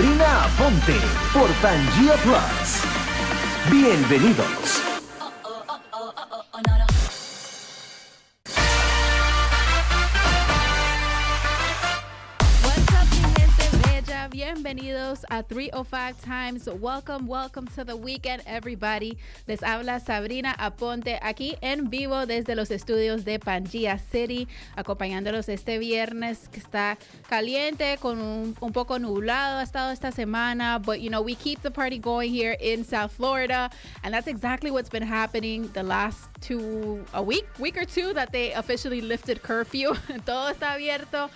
Sabrina Aponte por Pangea Plus. Bienvenidos. Bienvenidos a 305 Times. Welcome to the weekend, everybody. Les habla Sabrina Aponte aquí en vivo desde los estudios de Pangea City, acompañándolos este viernes que está caliente, con un poco nublado ha estado esta semana, but you know, we keep the party going here in South Florida, and that's exactly what's been happening the last week or two that they officially lifted curfew. Todo está abierto.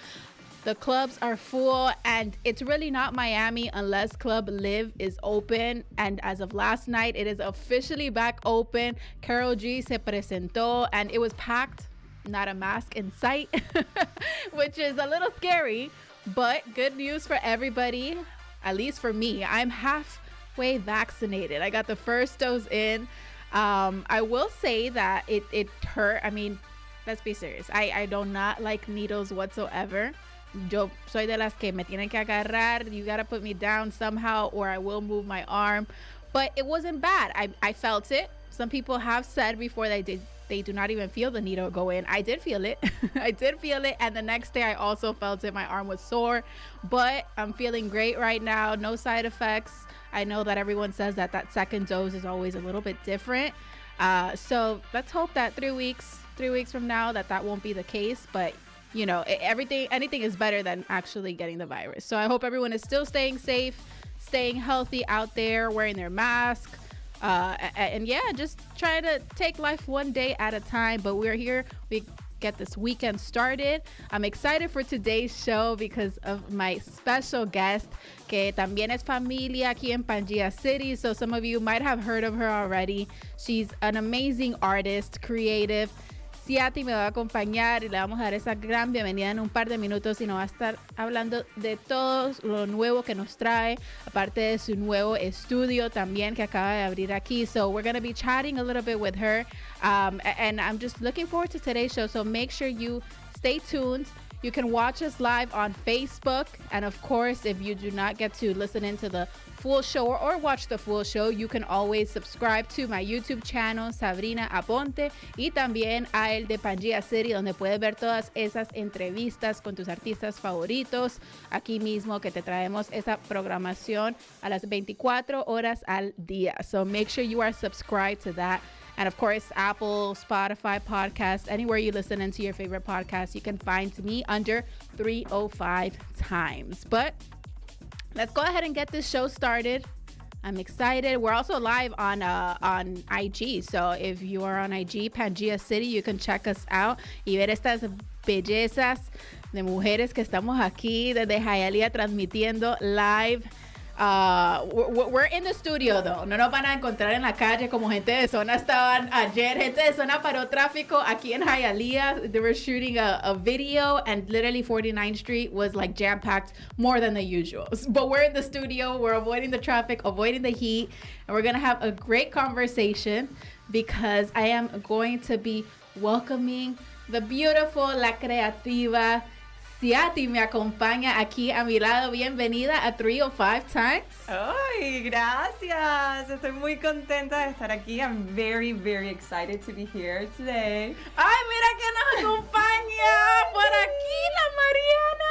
The clubs are full, and it's really not Miami unless Club Live is open. And as of last night, it is officially back open. Karol G se presentó, and it was packed, not a mask in sight, which is a little scary, but good news for everybody, at least for me. I'm halfway vaccinated. I got the first dose in. I will say that it hurt. I mean, let's be serious. I do not like needles whatsoever. Yo soy de las que me tienen que agarrar. You gotta put me down somehow or I will move my arm. But it wasn't bad. I felt it. Some people have said before they do not even feel the needle go in. I did feel it. I did feel it. And the next day I also felt it. My arm was sore. But I'm feeling great right now. No side effects. I know that everyone says that second dose is always a little bit different. So let's hope that 3 weeks from now that won't be the case. But you know, anything is better than actually getting the virus. So I hope everyone is still staying safe, staying healthy out there, wearing their mask, and yeah, just trying to take life one day at a time. But we're here. We get this weekend started. I'm excited for today's show because of my special guest, que también es familia aquí en Pangea City. So some of you might have heard of her already. She's an amazing artist, creative. Ciatti me va a acompañar y le vamos a dar esa gran bienvenida en un par de minutos y nos va a estar hablando de todo lo nuevo que nos trae, aparte de su nuevo estudio también que acaba de abrir aquí. So we're going to be chatting a little bit with her, and I'm just looking forward to today's show. So make sure you stay tuned. You can watch us live on Facebook, and of course, if you do not get to listen into the full show or watch the full show, you can always subscribe to my YouTube channel, Sabrina Aponte, y también a el de Pangea City, donde puedes ver todas esas entrevistas con tus artistas favoritos. Aquí mismo que te traemos esa programación a las 24 horas al día. So make sure you are subscribed to that. And of course, Apple, Spotify, podcasts, anywhere you listen into your favorite podcast, you can find me under 305 Times. But let's go ahead and get this show started. I'm excited. We're also live on IG. So if you are on IG, Pangea City, you can check us out y ver estas bellezas de mujeres que estamos aquí desde Hialeah transmitiendo live. We're in the studio though. No nos van a encontrar en la calle como gente de zona estaban ayer. Gente de zona paró tráfico aquí en Hialeah. They were shooting a video and literally 49th Street was like jam-packed more than the usual. But we're in the studio. We're avoiding the traffic, avoiding the heat, and we're gonna have a great conversation because I am going to be welcoming the beautiful, la creativa Ciatti me acompaña aquí a mi lado. Bienvenida a 305 Times. ¡Ay, gracias! Estoy muy contenta de estar aquí. I'm very, very excited to be here today. ¡Ay, mira que nos acompaña por aquí la Mariana!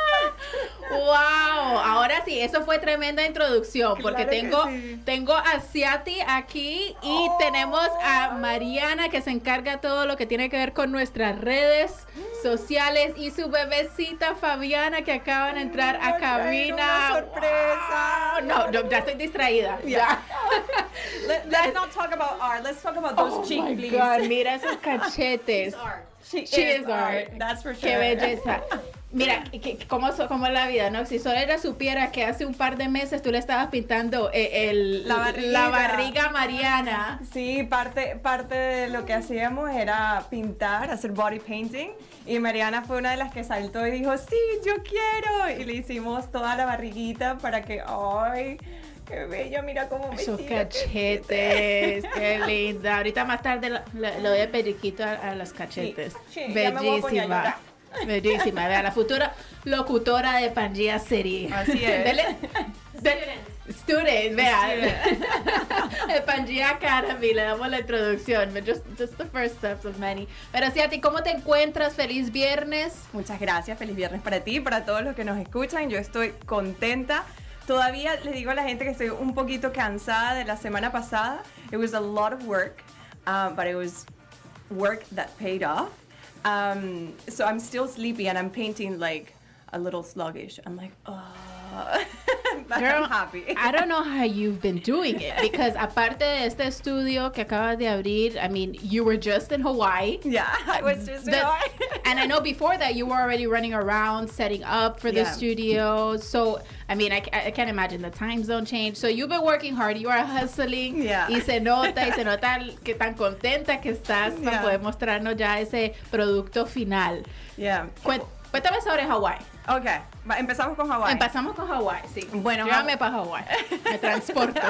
¡Wow! Ahora sí, eso fue tremenda introducción porque tengo a Ciatti aquí y tenemos a Mariana que se encarga todo lo que tiene que ver con nuestras redes sociales y su bebecita Fabiana que acaban de entrar a cabina. ¡Una sorpresa! Wow. No, ya estoy distraída. Yeah. Let's not talk about art. Let's talk about those cheeks, please. God, mira esos cachetes. She is art. That's for sure. Qué belleza. Mira, ¿cómo es la vida, no? Si solo ella supiera que hace un par de meses tú le estabas pintando la barriga a Mariana. Sí, parte de lo que hacíamos era pintar, hacer body painting. Y Mariana fue una de las que saltó y dijo, sí, yo quiero. Y le hicimos toda la barriguita para que, ¡ay! ¡Qué bello! Mira cómo me esos cachetes, qué linda. Ahorita más tarde le doy el periquito a los cachetes. Sí, bellísima. Bellísima, vea, la futura locutora de Pangea City. Así es. Dele student, vean. El Pangea Academy, le damos la introducción, but just the first steps of many. Pero Ciatti, ¿cómo te encuentras? Feliz viernes. Muchas gracias, feliz viernes para ti, para todos los que nos escuchan. Yo estoy contenta. Todavía le digo a la gente que estoy un poquito cansada de la semana pasada. It was a lot of work, but it was work that paid off. So I'm still sleepy and I'm painting like a little sluggish. I'm like, oh. But Girl, I'm happy. I don't know how you've been doing it, because aparte de este estudio que acabas de abrir, I mean, you were just in Hawaii. Yeah, I was just in Hawaii. And I know before that you were already running around, setting up for the studio. So, I mean, I can't imagine the time zone change. So you've been working hard, you are hustling. Yeah. Y se nota que tan contenta que estás para poder mostrarnos ya ese producto final. Yeah. Cuéntame sobre Hawaii. Ok, empezamos con Hawaii. Empezamos con Hawaii, sí. Bueno, llévame para Hawaii. Me transporto.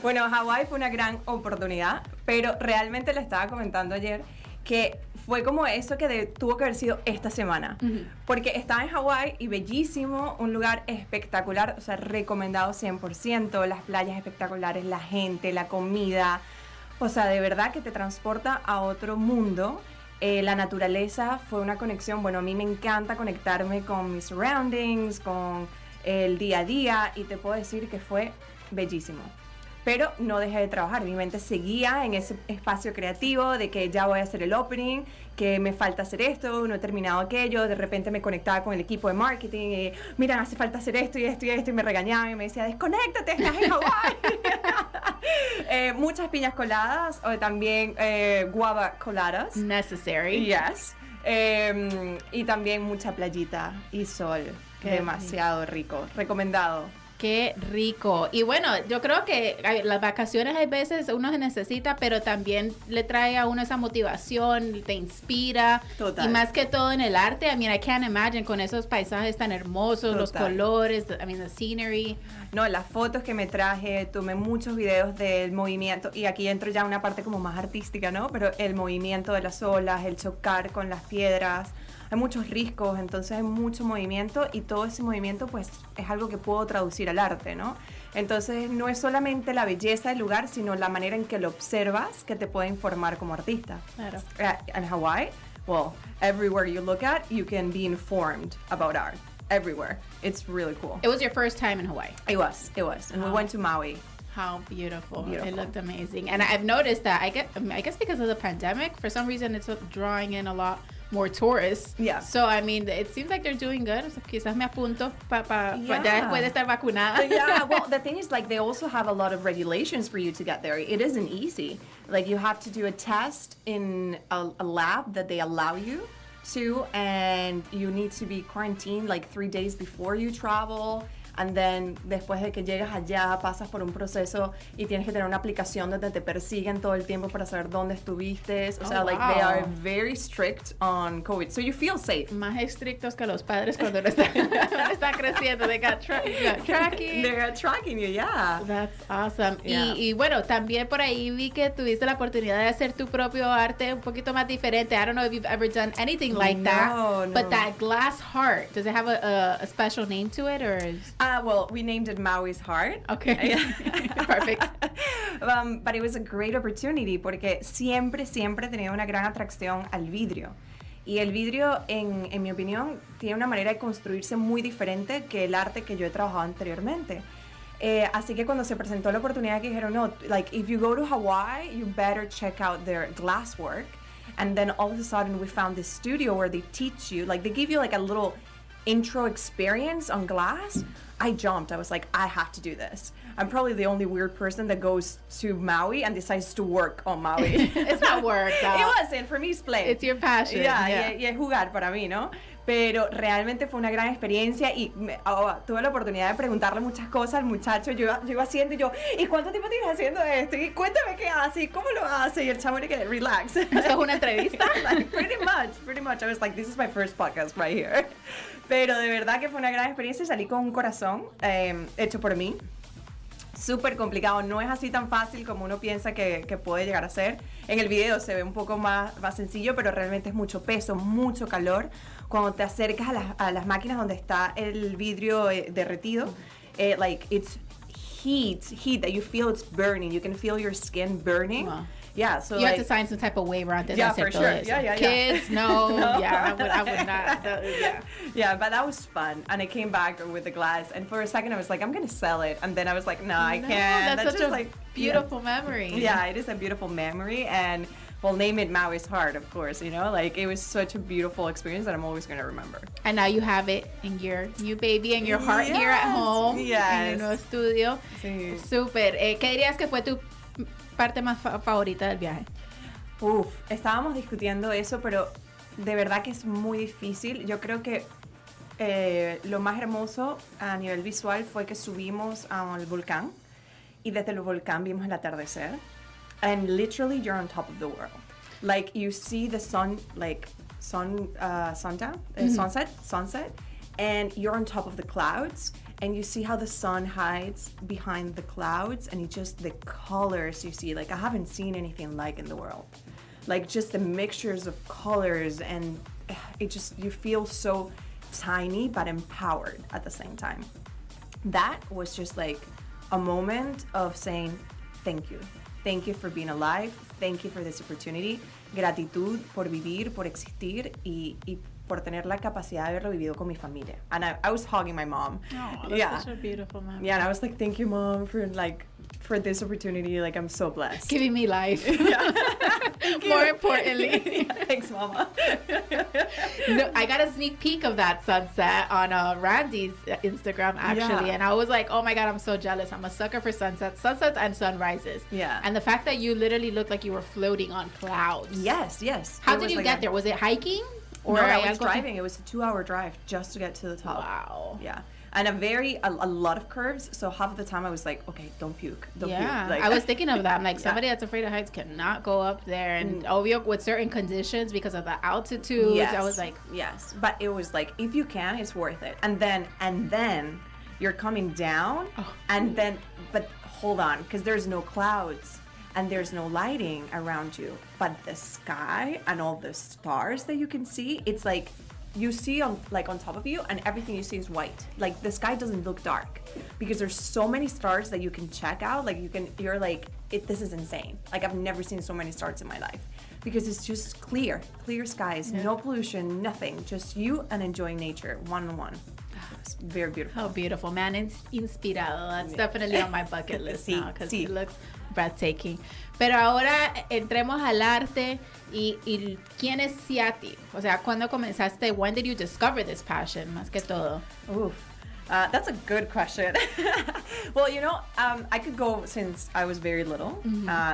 Bueno, Hawaii fue una gran oportunidad, pero realmente le estaba comentando ayer que fue como eso que tuvo que haber sido esta semana. Porque estaba en Hawaii y bellísimo, un lugar espectacular, o sea, recomendado 100%, las playas espectaculares, la gente, la comida, o sea, de verdad que te transporta a otro mundo. La naturaleza fue una conexión, bueno, a mí me encanta conectarme con mis surroundings, con el día a día, y te puedo decir que fue bellísimo. Pero no dejé de trabajar, mi mente seguía en ese espacio creativo de que ya voy a hacer el opening, que me falta hacer esto, no he terminado aquello, de repente me conectaba con el equipo de marketing y mira, hace falta hacer esto y esto y esto, y me regañaban y me decía, desconéctate, estás en Hawaii. Muchas piñas coladas, o también guava coladas. Necessary. Yes. Y también mucha playita y sol. Demasiado rico. Recomendado. Qué rico. Y bueno, yo creo que las vacaciones hay veces uno se necesita, pero también le trae a uno esa motivación, te inspira. Total. Y más que todo en el arte, I mean, I can't imagine con esos paisajes tan hermosos, Total. los colores, I mean, the scenery. No, las fotos que me traje, tomé muchos videos del movimiento, y aquí entro ya una parte como más artística, ¿no? Pero el movimiento de las olas, el chocar con las piedras. Hay muchos riscos, entonces hay mucho movimiento, y todo ese movimiento pues es algo que puedo traducir al arte, ¿no? Entonces no es solamente la belleza del lugar, sino la manera en que lo observas que te puede informar como artista. Claro. En Hawaii, well, everywhere you look at, you can be informed about art. Everywhere. It's really cool. It was your first time in Hawaii. It was. And we went to Maui. How beautiful. Beautiful. It looked amazing. And I've noticed that, I guess because of the pandemic, for some reason it's drawing in a lot more tourists. Yeah. So, I mean, it seems like they're doing good. O sea, quizás me apunto ya Yeah. después de estar vacunada. Yeah, well, the thing is, like, they also have a lot of regulations for you to get there. It isn't easy. Like, you have to do a test in a lab that they allow you to, and you need to be quarantined like 3 days before you travel. And then, después de que llegas allá, pasas por un proceso y tienes que tener una aplicación donde te persiguen todo el tiempo para saber dónde estuviste. O sea, like, they are very strict on COVID. So you feel safe. Más estrictos que los padres cuando no están, están creciendo. They got tracking. They're tracking you, yeah. That's awesome. Yeah. Y bueno, también por ahí vi que tuviste la oportunidad de hacer tu propio arte un poquito más diferente. I don't know if you've ever done anything like that. No. But that glass heart, does it have a special name to it, or is... Well, we named it Maui's Heart. Okay. Perfect. But it was a great opportunity porque siempre he tenido una gran atracción al vidrio. Y el vidrio, en mi opinión, tiene una manera de construirse muy diferente que el arte que yo he trabajado anteriormente. Así que cuando se presentó la oportunidad, que dijeron, no, like, if you go to Hawaii, you better check out their glass work. And then all of a sudden we found this studio where they teach you, like, they give you like a little intro experience on glass. I jumped. I was like, I have to do this. I'm probably the only weird person that goes to Maui and decides to work on Maui. It's not work, though. It wasn't. For me, it's play. It's your passion. Yeah. Y es jugar para mí, ¿no? Pero realmente fue una gran experiencia y tuve la oportunidad de preguntarle muchas cosas al muchacho. Yo iba haciendo y ¿cuánto tiempo tienes haciendo esto? Y cuéntame qué hace y cómo lo hace. Y el chamo le quedé, relax. ¿Esto es una entrevista? Like, pretty much. I was like, this is my first podcast right here. Pero de verdad que fue una gran experiencia. Salí con un corazón hecho por mí. Súper complicado, no es así tan fácil como uno piensa que puede llegar a ser. En el video se ve un poco más sencillo, pero realmente es mucho peso, mucho calor. Cuando te acercas a las máquinas donde está el vidrio derretido, like, it's heat that you feel it's burning. You can feel your skin burning. Wow. Yeah, so you like, have to sign some type of waiver antes yeah, de hacer for todo sure. eso. Yeah. Kids, no. No. Yeah, I would not. Yeah. Yeah, but that was fun. And I came back with the glass, and for a second I was like, I'm gonna sell it. And then I was like, no, I can't. That's such just a like beautiful memory. Yeah, it is a beautiful memory. And well, name it Maui's heart, of course, you know, like it was such a beautiful experience that I'm always gonna remember. And now you have it in your new baby and your heart here at home. Yes. En el nuevo estudio. Sí. Súper. ¿Qué dirías que fue tu parte más favorita del viaje? Uf, estábamos discutiendo eso, pero de verdad que es muy difícil. Yo creo que lo más hermoso a nivel visual fue que subimos al volcán y desde el volcán vimos el atardecer. And literally you're on top of the world. Like you see the sun, like sunset, and you're on top of the clouds. And you see how the sun hides behind the clouds, and it's just the colors you see. Like I haven't seen anything like in the world. Like just the mixtures of colors, and it just, you feel so tiny but empowered at the same time. That was just like a moment of saying thank you. Thank you for being alive. Thank you for this opportunity. Gratitud por vivir, por existir y por tener la capacidad de haberlo vivido con mi familia. And I was hugging my mom. Oh, that's such a beautiful memory. Yeah, and I was like, thank you, Mom, for this opportunity. Like, I'm so blessed. Giving me life. Yeah. More importantly. Yeah, thanks, Mama. No, I got a sneak peek of that sunset on Randy's Instagram, actually. Yeah. And I was like, oh my God, I'm so jealous. I'm a sucker for sunsets and sunrises. Yeah. And the fact that you literally looked like you were floating on clouds. Yes. How It did was you like get there? Was it hiking? No, I was algo driving. It was a 2-hour drive just to get to the top. Wow. Yeah. And a lot of curves. So half of the time I was like, okay, don't puke. Don't puke. Like, I was thinking of that. I'm like, Yeah. somebody that's afraid of heights cannot go up there. And obvio, with certain conditions because of the altitude, yes. I was like, yes. But it was like, if you can, it's worth it. And then you're coming down, but hold on, because there's no clouds and there's no lighting around you. But the sky and all the stars that you can see, it's like you see on top of you, and everything you see is white. Like the sky doesn't look dark because there's so many stars that you can check out. Like you're like, this is insane. Like I've never seen so many stars in my life because it's just clear skies, no pollution, nothing, just you and enjoying nature one-on-one. It's very beautiful. oh, beautiful, man. Inspirado. That's definitely on my bucket list now because it looks breathtaking. Pero ahora entremos al arte y ¿quién es Ciatti? O sea, ¿cuándo comenzaste? When did you discover this passion, más que todo? Oof. That's a good question. Well, I could go since I was very little.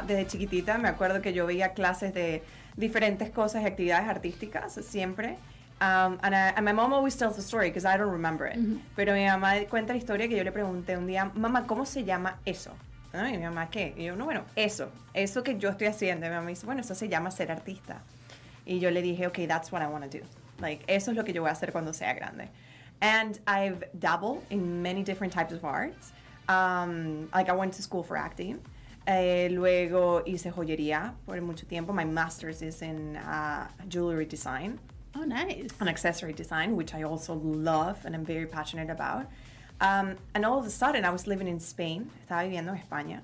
Desde chiquitita me acuerdo que yo veía clases de diferentes cosas y actividades artísticas, siempre. And my mom always tells the story because I don't remember it. Pero mi mamá cuenta la historia que yo le pregunté un día, mamá, ¿cómo se llama eso? ¿No? Y mi mamá, ¿qué? Y yo, no, bueno, eso que yo estoy haciendo. Y mi mamá dice, bueno, eso se llama ser artista. Y yo le dije, okay, that's what I want to do. Like, eso es lo que yo voy a hacer cuando sea grande. And I've dabbled in many different types of arts. Like, I went to school for acting. Luego hice joyería por mucho tiempo. My master's is in jewelry design. Oh, nice. And accessory design, which I also love and I'm very passionate about. And all of a sudden, I was living in Spain. Estaba viviendo en España.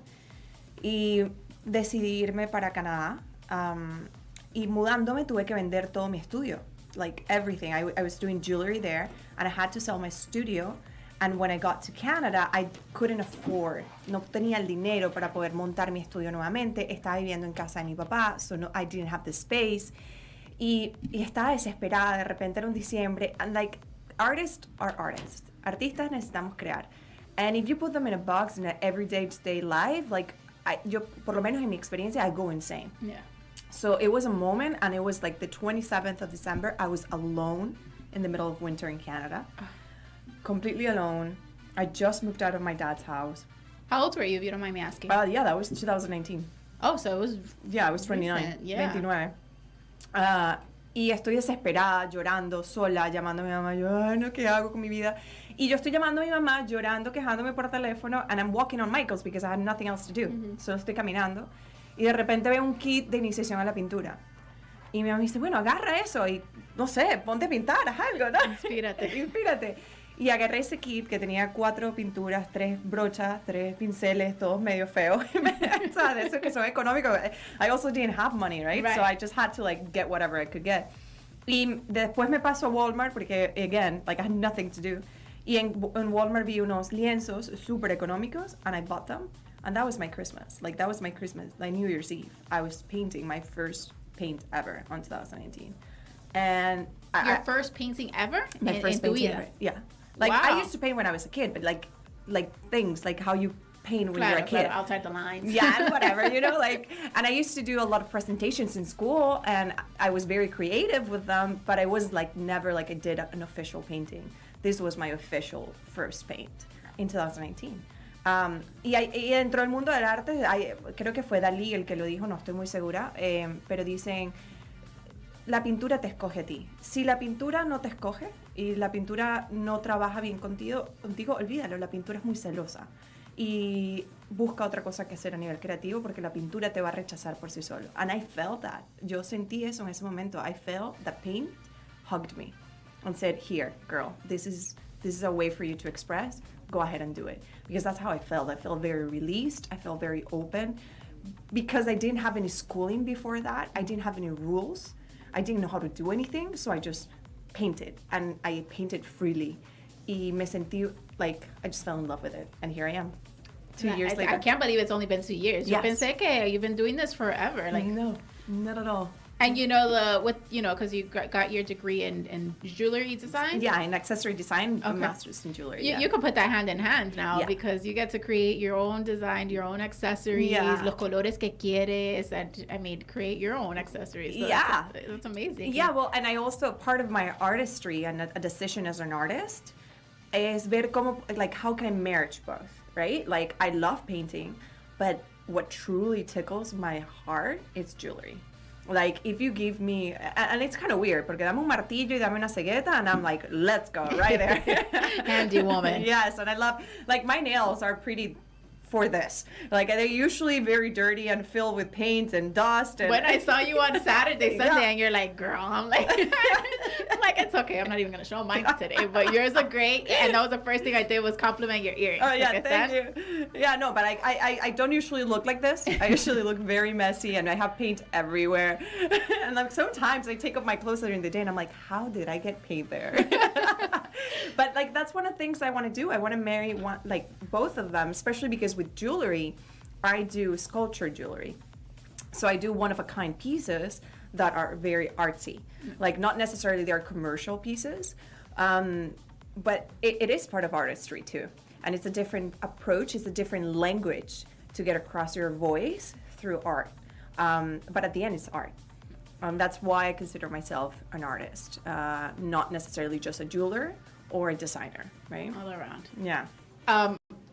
Y decidí irme para Canadá. Y mudándome tuve que vender todo mi estudio. Like everything. I was doing jewelry there and I had to sell my studio. And when I got to Canada, I couldn't afford. No tenía el dinero para poder montar mi estudio nuevamente. Estaba viviendo en casa de mi papá, so I didn't have the space. Y estaba desesperada. De repente era un diciembre. And like, artists are artists. Artistas necesitamos crear. And if you put them in a box in an everyday life, like, yo, por lo menos en mi experiencia, I go insane. Yeah. So it was a moment, and it was like the 27th of December. I was alone in the middle of winter in Canada. Completely alone. I just moved out of my dad's house. How old were you, if you don't mind me asking? Yeah, that was 2019. Oh, so it was... Yeah, I was 29. Recent, yeah. 29. Y estoy desesperada, llorando, sola, llamando a mi mamá. Yo, ay, no, ¿qué hago con mi vida? Y yo estoy llamando a mi mamá, llorando, quejándome por teléfono. And I'm walking on Michael's because I had nothing else to do. Solo estoy caminando. Y de repente veo un kit de iniciación a la pintura. Y mi mamá me dice, bueno, agarra eso y, no sé, ponte a pintar, haz algo, ¿no? Inspírate. Inspírate. Y agarré ese kit que tenía 4 pinturas, 3 brochas, 3 pinceles, todos medio feos. O sea, de esos que son económicos. I also didn't have money, right? So I just had to like get whatever I could get. Y después me paso a Walmart porque, again, like I had nothing to do. Y en Walmart vi unos lienzos super económicos and I bought them. And that was my Christmas. Like that was my Christmas, like New Year's Eve. I was painting my first paint ever on 2019. And Your first painting ever? My first painting ever. Yeah. Like wow. I used to paint when I was a kid, but like things like how you paint when you're a kid. Outside the lines. Yeah, whatever, you know, like, and I used to do a lot of presentations in school and I was very creative with them, but I was like never like I did an official painting. This was my official first paint in 2019. Y dentro del mundo del arte, creo que fue Dalí el que lo dijo, no estoy muy segura, pero dicen, la pintura te escoge a ti. Si la pintura no te escoge y la pintura no trabaja bien contigo, olvídalo, la pintura es muy celosa. Y busca otra cosa que hacer a nivel creativo porque la pintura te va a rechazar por sí solo. And I felt that. Yo sentí eso en ese momento. I felt that paint hugged me and said, here, girl, this is a way for you to express. Go ahead and do it. Because that's how I felt. I felt very released. I felt very open. Because I didn't have any schooling before that. I didn't have any rules. I didn't know how to do anything. So I just painted. And I painted freely. Y me sentí like I just fell in love with it. And here I am. 2 years later. I can't believe it's only been 2 years. Yes. Yo pensé que you've been doing this forever. Like no, not at all. And you know because you got your degree in jewelry design. Yeah, in accessory design, a master's in jewelry. You can put that hand in hand now Yeah. because you get to create your own design, your own accessories, los colores que quieres, and I mean, create your own accessories. So Yeah, that's amazing. Yeah, well, and I also part of my artistry and a decision as an artist is ver como like how can I marriage both, right? Like I love painting, but what truly tickles my heart is jewelry. Like, if you give me, and it's kind of weird, porque dame un martillo y dame una cegueta, and I'm like, let's go, right there. Handy woman. Yes, and I love, like, my nails are pretty for this. Like, they're usually very dirty and filled with paint and dust. And when I saw you on Saturday, Sunday, and you're like, girl, I'm like, it's okay. I'm not even going to show mine today, but yours are great. And that was the first thing I did was compliment your earrings. Oh, yeah, thank you. Yeah, no, but I don't usually look like this. I usually look very messy and I have paint everywhere. And like sometimes I take off my clothes during the day and I'm like, how did I get paint there? But like, that's one of the things I want to do. I want to marry both of them, especially because with jewelry, I do sculpture jewelry. So I do one-of-a-kind pieces that are very artsy. Like, not necessarily they're commercial pieces, but it is part of artistry too. And it's a different approach, it's a different language to get across your voice through art. But at the end, it's art. That's why I consider myself an artist, not necessarily just a jeweler or a designer, right? All around. Yeah.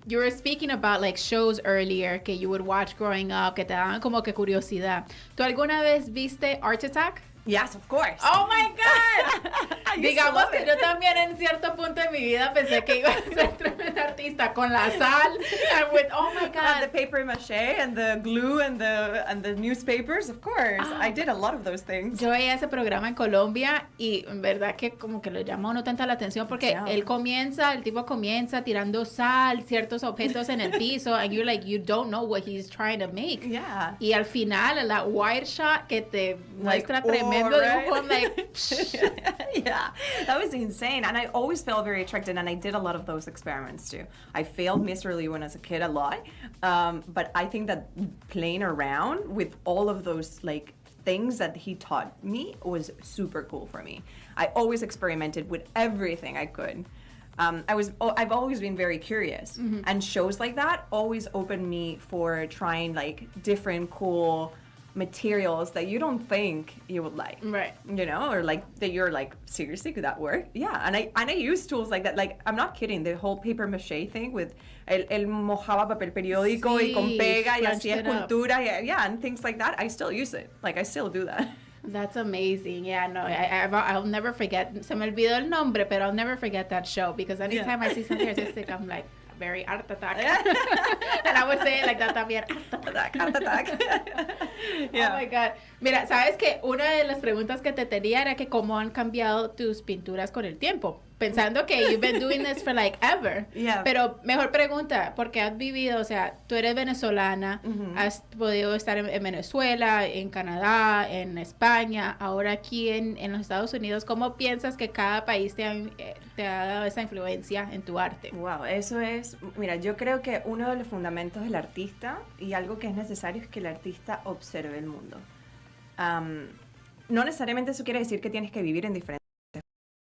You were speaking about like shows earlier que you would watch growing up, que te daban como que curiosidad. ¿Tú alguna vez viste Art Attack? Yes, of course. Oh my God. Digamos que it. yo también en cierto punto de mi vida pensé que iba a ser tremenda artista con la sal and with, oh my God. And the paper mache and the glue and the newspapers, of course. I did a lot of those things. Yo veía ese programa en Colombia y en verdad que como que lo llama uno tanta la atención porque el tipo comienza tirando sal, ciertos objetos en el piso and you're like, you don't know what he's trying to make. Yeah. Y al final, la wide shot que te muestra tremendo right? dibujo, I'm like, yeah, that was insane. And I always felt very attracted, and I did a lot of those experiments too. I failed miserably when I was a kid a lot, but I think that playing around with all of those like things that he taught me was super cool for me. I always experimented with everything I could. I've always been very curious, and shows like that always opened me for trying like different cool materials that you don't think you would like, right? You know, or like that you're like, seriously, could that work? Yeah, and I use tools like that. Like, I'm not kidding. The whole paper mache thing with él mojaba papel periódico y con pega y hacía escultura, yeah, and things like that. I still use it. Like, I still do that. That's amazing. Yeah, no, I'll never forget. Se me olvidó el nombre, pero I'll never forget that show because anytime I see something artistic, I'm like, very art attack. And I would say it like that también. Art attack. Yeah. Oh my God. Mira, sabes que una de las preguntas que te tenía era que cómo han cambiado tus pinturas con el tiempo. pensando que you've been doing this for like ever. Yeah. Pero mejor pregunta, porque has vivido, o sea, tú eres venezolana, has podido estar en Venezuela, en Canadá, en España, ahora aquí en los Estados Unidos. ¿Cómo piensas que cada país te ha dado esa influencia en tu arte? Wow, eso es, mira, yo creo que uno de los fundamentos del artista y algo que es necesario es que el artista observe el mundo. No necesariamente eso quiere decir que tienes que vivir en diferentes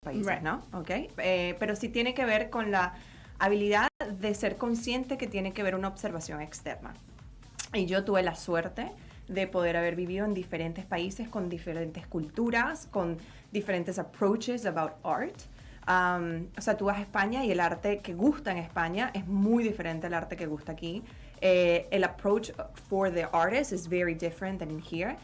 países, Right. ¿no? Okay. Pero sí tiene que ver con la habilidad de ser consciente que tiene que ver una observación externa. Y yo tuve la suerte de poder haber vivido en diferentes países con diferentes culturas, con diferentes approaches about art. O sea, tú vas a España y el arte que gusta en España es muy diferente al arte que gusta aquí. El approach for the artist is very different than in here.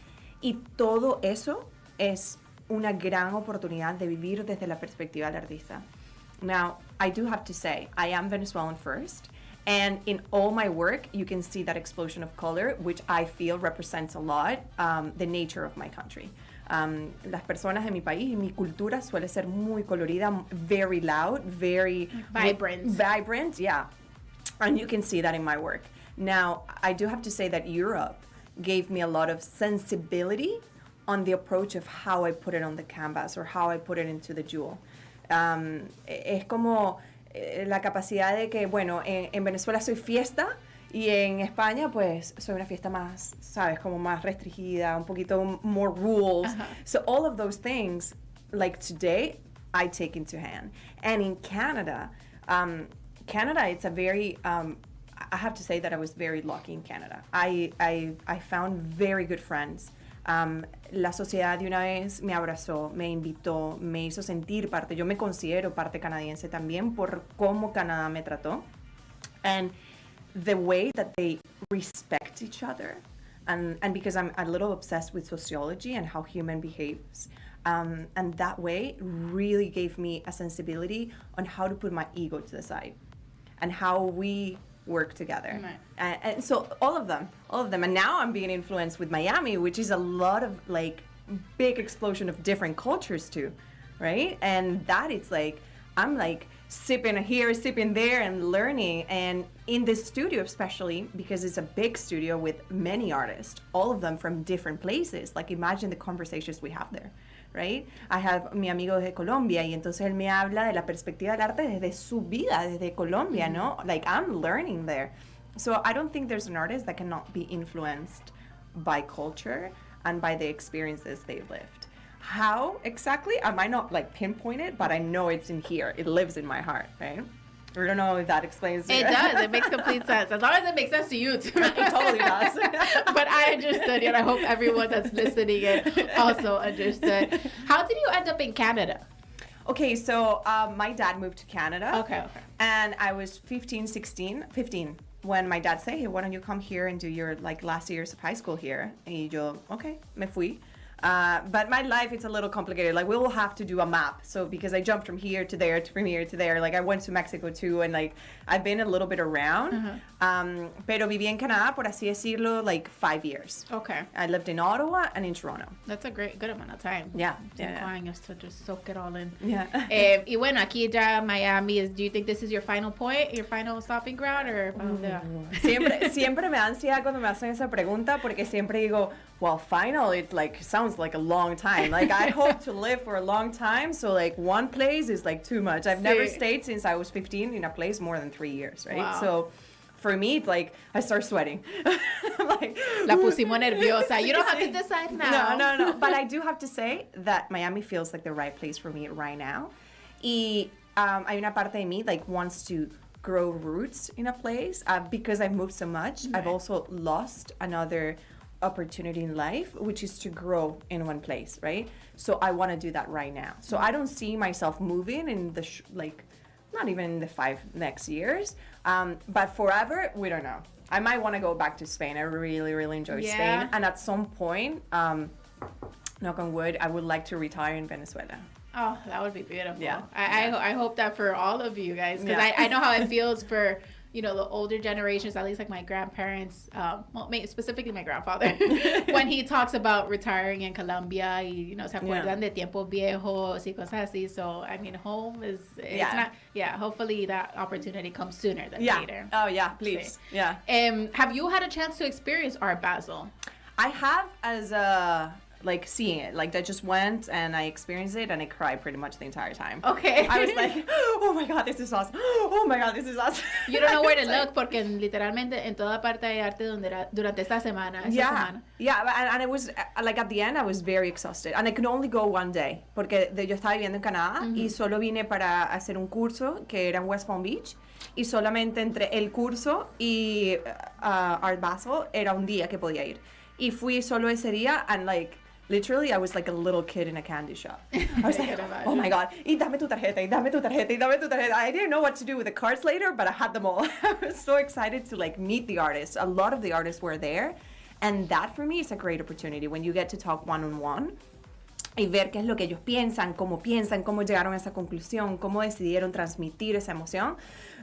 Y todo eso es una gran oportunidad de vivir desde la perspectiva del artista. Now, I do have to say, I am Venezuelan first, and in all my work, you can see that explosion of color, which I feel represents a lot the nature of my country. Las personas de mi país y mi cultura suele ser muy colorida, very loud, very vibrant, yeah. And you can see that in my work. Now, I do have to say that Europe gave me a lot of sensibility on the approach of how I put it on the canvas or how I put it into the jewel. Es como la capacidad de que, bueno, en Venezuela soy fiesta y en España, pues, soy una fiesta más, ¿sabes? Como más restringida, un poquito more rules. So all of those things, like today, I take into hand. And in Canada, it's a very... I have to say that I was very lucky in Canada. I found very good friends. La sociedad de una vez me abrazó, me invitó, me hizo sentir parte. Yo me considero parte canadiense también por cómo Canadá me trató. And the way that they respect each other. And because I'm a little obsessed with sociology and how human behaves. And that way really gave me a sensibility on how to put my ego to the side. And how we work together. Right. And so all of them. And now I'm being influenced with Miami, which is a lot of like big explosion of different cultures too, right? And that it's like, I'm like sipping here, sipping there and learning. And in this studio especially, because it's a big studio with many artists, all of them from different places. Like imagine the conversations we have there. Right? I have mi amigo de Colombia y entonces él me habla de la perspectiva del arte desde su vida, desde Colombia, ¿no? Like I'm learning there. So I don't think there's an artist that cannot be influenced by culture and by the experiences they've lived. How exactly? I might not like pinpoint it, but I know it's in here. It lives in my heart, right? I don't know if that explains it. It does. It makes complete sense. As long as it makes sense to you, too. It totally does. But I understood, and I hope everyone that's listening it also understood. How did you end up in Canada? Okay, so my dad moved to Canada. Okay. And I was 15 when my dad said, hey, why don't you come here and do your like last years of high school here? Y yo, okay, me fui. But my life, it's a little complicated. Like we will have to do a map. So because I jumped from here to there, from here to there, like I went to Mexico too. And like, I've been a little bit around, pero viví en Canadá, por así decirlo, like 5 years. Okay. I lived in Ottawa and in Toronto. That's a good amount of time. Yeah. 5 años to just soak it all in. Yeah. Y bueno, aquí ya Miami do you think this is your final point, your final stopping ground, or? Siempre me da ansiedad cuando me hacen esa pregunta porque siempre digo, well, final, it like sounds like a long time. Like I hope to live for a long time. So like one place is like too much. I've never stayed since I was 15 in a place more than 3 years, right? Wow. So for me, it's like I start sweating. Like, La pusimos nerviosa. You don't have to decide now. No. But I do have to say that Miami feels like the right place for me right now. Y hay una parte de mí like wants to grow roots in a place because I've moved so much. Right. I've also lost another opportunity in life, which is to grow in one place, right? So I want to do that right now. So I don't see myself moving in the not even in the 5 next years, but forever, we don't know. I might want to go back to Spain. I really, really enjoy Spain. And at some point, knock on wood, I would like to retire in Venezuela. Oh, that would be beautiful. Yeah. I hope that for all of you guys, because I know how it feels for you know, the older generations, at least like my grandparents, specifically my grandfather, when he talks about retiring in Colombia, y, you know, se acuerdan de tiempos viejos y cosas así. So, I mean, home is, it's not, hopefully that opportunity comes sooner than later. Oh, yeah, please. Sí. Yeah. Have you had a chance to experience Art Basel? I have, as a, like, seeing it. Like, I just went and I experienced it and I cried pretty much the entire time. Okay. I was like, oh my God, this is awesome. Oh my God, this is awesome. You don't know where to look porque literalmente en toda parte hay arte durante esta semana. Yeah, and it was, like, at the end, I was very exhausted. And I could only go one day porque yo estaba viviendo en Canadá y solo vine para hacer un curso que era en West Palm Beach. Y solamente entre el curso y Art Basel era un día que podía ir. Y fui solo ese día and, like, literally, I was like a little kid in a candy shop. I was like, oh my God, y dame tu tarjeta, y dame tu tarjeta, y dame tu tarjeta. I didn't know what to do with the cards later, but I had them all. I was so excited to, like, meet the artists. A lot of the artists were there. And that, for me, is a great opportunity when you get to talk one-on-one y ver qué es lo que ellos piensan, cómo llegaron a esa conclusión, cómo decidieron transmitir esa emoción.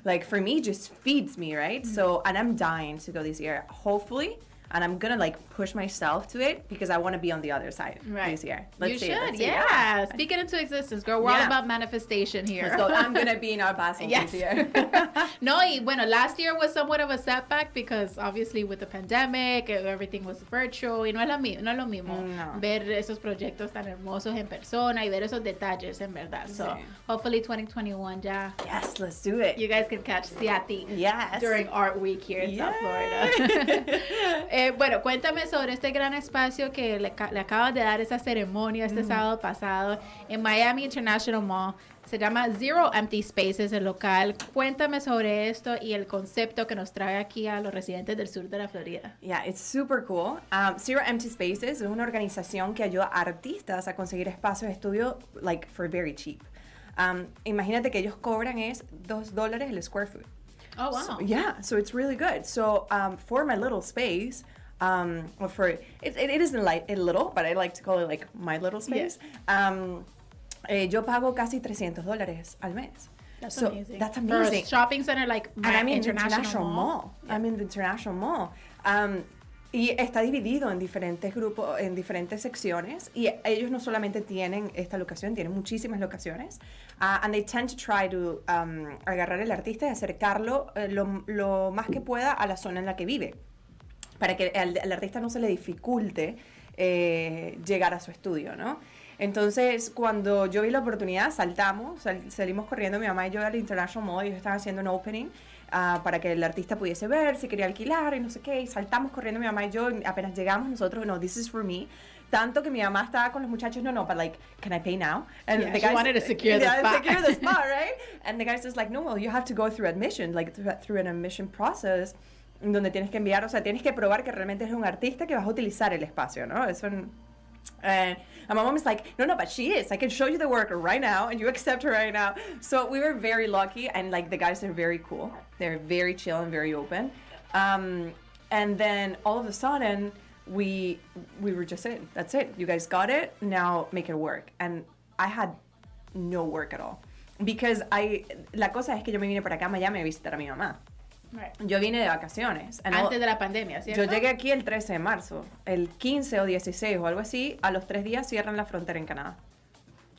Like, for me, just feeds me, right? So, and I'm dying to go this year. Hopefully, and I'm gonna, like, push myself to it because I want to be on the other side this year. Let's see. Speak it into existence, girl. We're all about manifestation here. Let's go. I'm gonna be in Art Basel this year. No, y bueno, last year was somewhat of a setback because obviously with the pandemic, everything was virtual y no es lo mismo ver esos proyectos tan hermosos en persona y ver esos detalles en verdad. So hopefully 2021 ya. Yes, let's do it. You guys can catch Ciatti during Art Week here in South Florida. Bueno, cuéntame sobre este gran espacio que le acabas de dar esa ceremonia este sábado pasado en Miami International Mall. Se llama Zero Empty Spaces, el local. Cuéntame sobre esto y el concepto que nos trae aquí a los residentes del sur de la Florida. Yeah, it's super cool. Zero Empty Spaces es una organización que ayuda a artistas a conseguir espacios de estudio, like, for very cheap. Imagínate que ellos cobran es $2 el square foot. Oh, wow. So, so it's really good. So, for my little space, well, for it isn't like a little, but I like to call it like my little space. Yo pago casi $300 al mes. That's amazing. That's amazing. For a shopping center like and I'm in the International Mall. Yeah. I'm in the International Mall. Y está dividido en diferentes grupos, en diferentes secciones. Y ellos no solamente tienen esta locación, tienen muchísimas locaciones. And they tend to try to agarrar el artista y acercarlo lo más que pueda a la zona en la que vive. Para que al artista no se le dificulte llegar a su estudio, ¿no? Entonces, cuando yo vi la oportunidad, salimos corriendo, mi mamá y yo al International Mall, ellos estaban haciendo un opening para que el artista pudiese ver si quería alquilar y no sé qué, y saltamos corriendo mi mamá y yo, apenas llegamos nosotros, no, this is for me. Tanto que mi mamá estaba con los muchachos, no, but like, can I pay now? And the guy wanted to secure the spot. secure the spot, right? And the guy says like, no, well, you have to go through admission, like through an admission process, donde tienes que enviar, o sea, tienes que probar que realmente eres un artista que vas a utilizar el espacio, ¿no? Eso. And my mom is like, no, but she is. I can show you the work right now, and you accept her right now. So we were very lucky, and like the guys are very cool. They're very chill and very open. And then all of a sudden, we were just in. That's it. You guys got it. Now make it work. And I had no work at all because la cosa es que yo me vine para acá a Miami a visitar a mi mamá. Right. Yo vine de vacaciones. Antes de la pandemia, ¿cierto? Yo llegué aquí el 13 de marzo. El 15 o 16 o algo así, a los 3 días cierran la frontera en Canadá.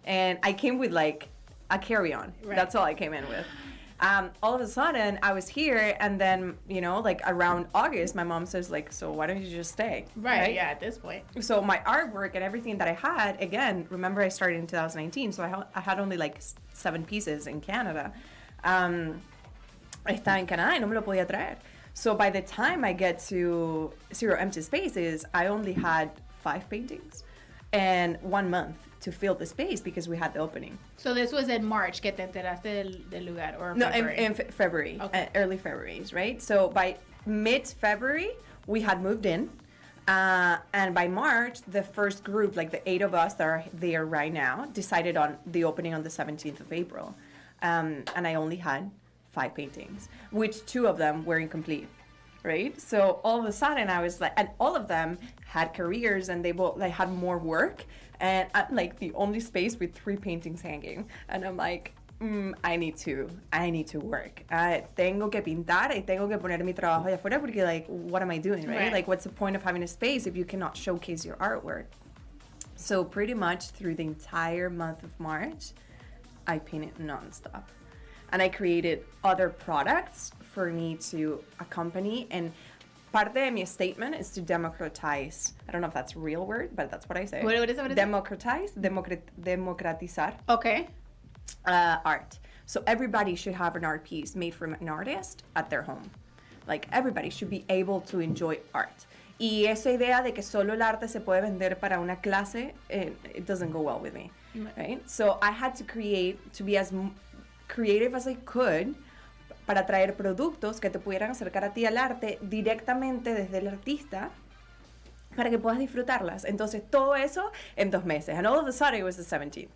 And I came with like a carry-on. Right. That's all I came in with. All of a sudden, I was here, and then, you know, like around August, my mom says like, so why don't you just stay? Right, yeah, at this point. So my artwork and everything that I had, again, remember I started in 2019, so I had only like 7 pieces in Canada. Estaba en Canadá y no me lo podía traer. So by the time I get to Zero Empty Spaces, I only had 5 paintings and 1 month to fill the space because we had the opening. So this was in March que te enteraste del lugar, or no, February? in February, okay. Early February, right? So by mid-February, we had moved in. And by March, the first group, like the 8 of us that are there right now, decided on the opening on the 17th of April. And I only had 5 paintings, which 2 of them were incomplete, right? So all of a sudden I was like, and all of them had careers and they had more work, and I'm like the only space with 3 paintings hanging, and I'm like, I need to work. Tengo que pintar y tengo que poner mi trabajo allá afuera porque, like, what am I doing, right? Like, what's the point of having a space if you cannot showcase your artwork? So pretty much through the entire month of March, I painted nonstop. And I created other products for me to accompany. And parte de mi statement is to democratize. I don't know if that's a real word, but that's what I say. What is it? Democratize, democratizar. Okay. Art. So everybody should have an art piece made from an artist at their home. Like, everybody should be able to enjoy art. Y esa idea de que solo el arte se puede vender para una clase, it doesn't go well with me, right? So I had to be as creative as I could para traer productos que te pudieran acercar a ti al arte directamente desde el artista para que puedas disfrutarlas. Entonces, todo eso en 2 meses. And all of a sudden, it was the 17th,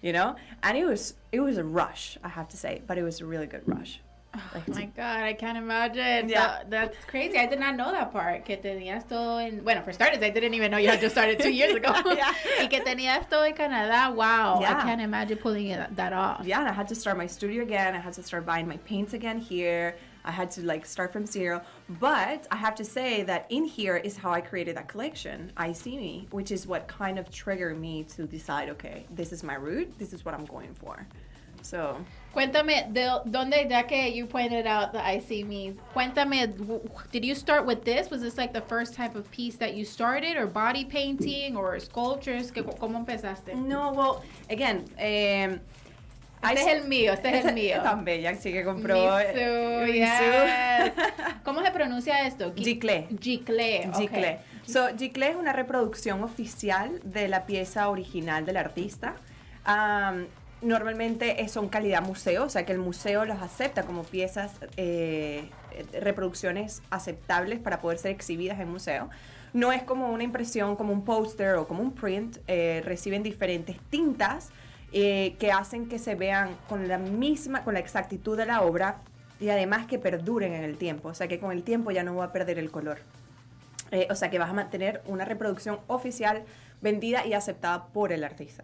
you know? And it was a rush, I have to say, but it was a really good rush. Oh my God, I can't imagine. Yeah. That's crazy. I did not know that part. Que tenías todo en... Bueno, for starters, I didn't even know you had just started 2 years ago. Yeah. Y que tenías todo en Canadá. Wow. Yeah. I can't imagine pulling that off. Yeah, and I had to start my studio again. I had to start buying my paints again here. I had to, like, start from zero. But I have to say that in here is how I created that collection, I See Me, which is what kind of triggered me to decide, okay, this is my route. This is what I'm going for. So... Cuéntame, ¿dónde, ya que you pointed out the I See Me, cuéntame, did you start with this? Was this like the first type of piece that you started, or body painting, or sculptures? ¿Cómo empezaste? No, well, again, Este es el mío. Tan bella, sí que compró. Misu, yes. ¿Cómo se pronuncia esto? Giclée. Giclée, okay. Giclée. So, Giclée es una reproducción oficial de la pieza original del artista. Normalmente son calidad museo, o sea que el museo los acepta como piezas, reproducciones aceptables para poder ser exhibidas en museo. No es como una impresión, como un póster o como un print. Reciben diferentes tintas que hacen que se vean con la exactitud de la obra y además que perduren en el tiempo, o sea que con el tiempo ya no va a perder el color. O sea que vas a mantener una reproducción oficial vendida y aceptada por el artista.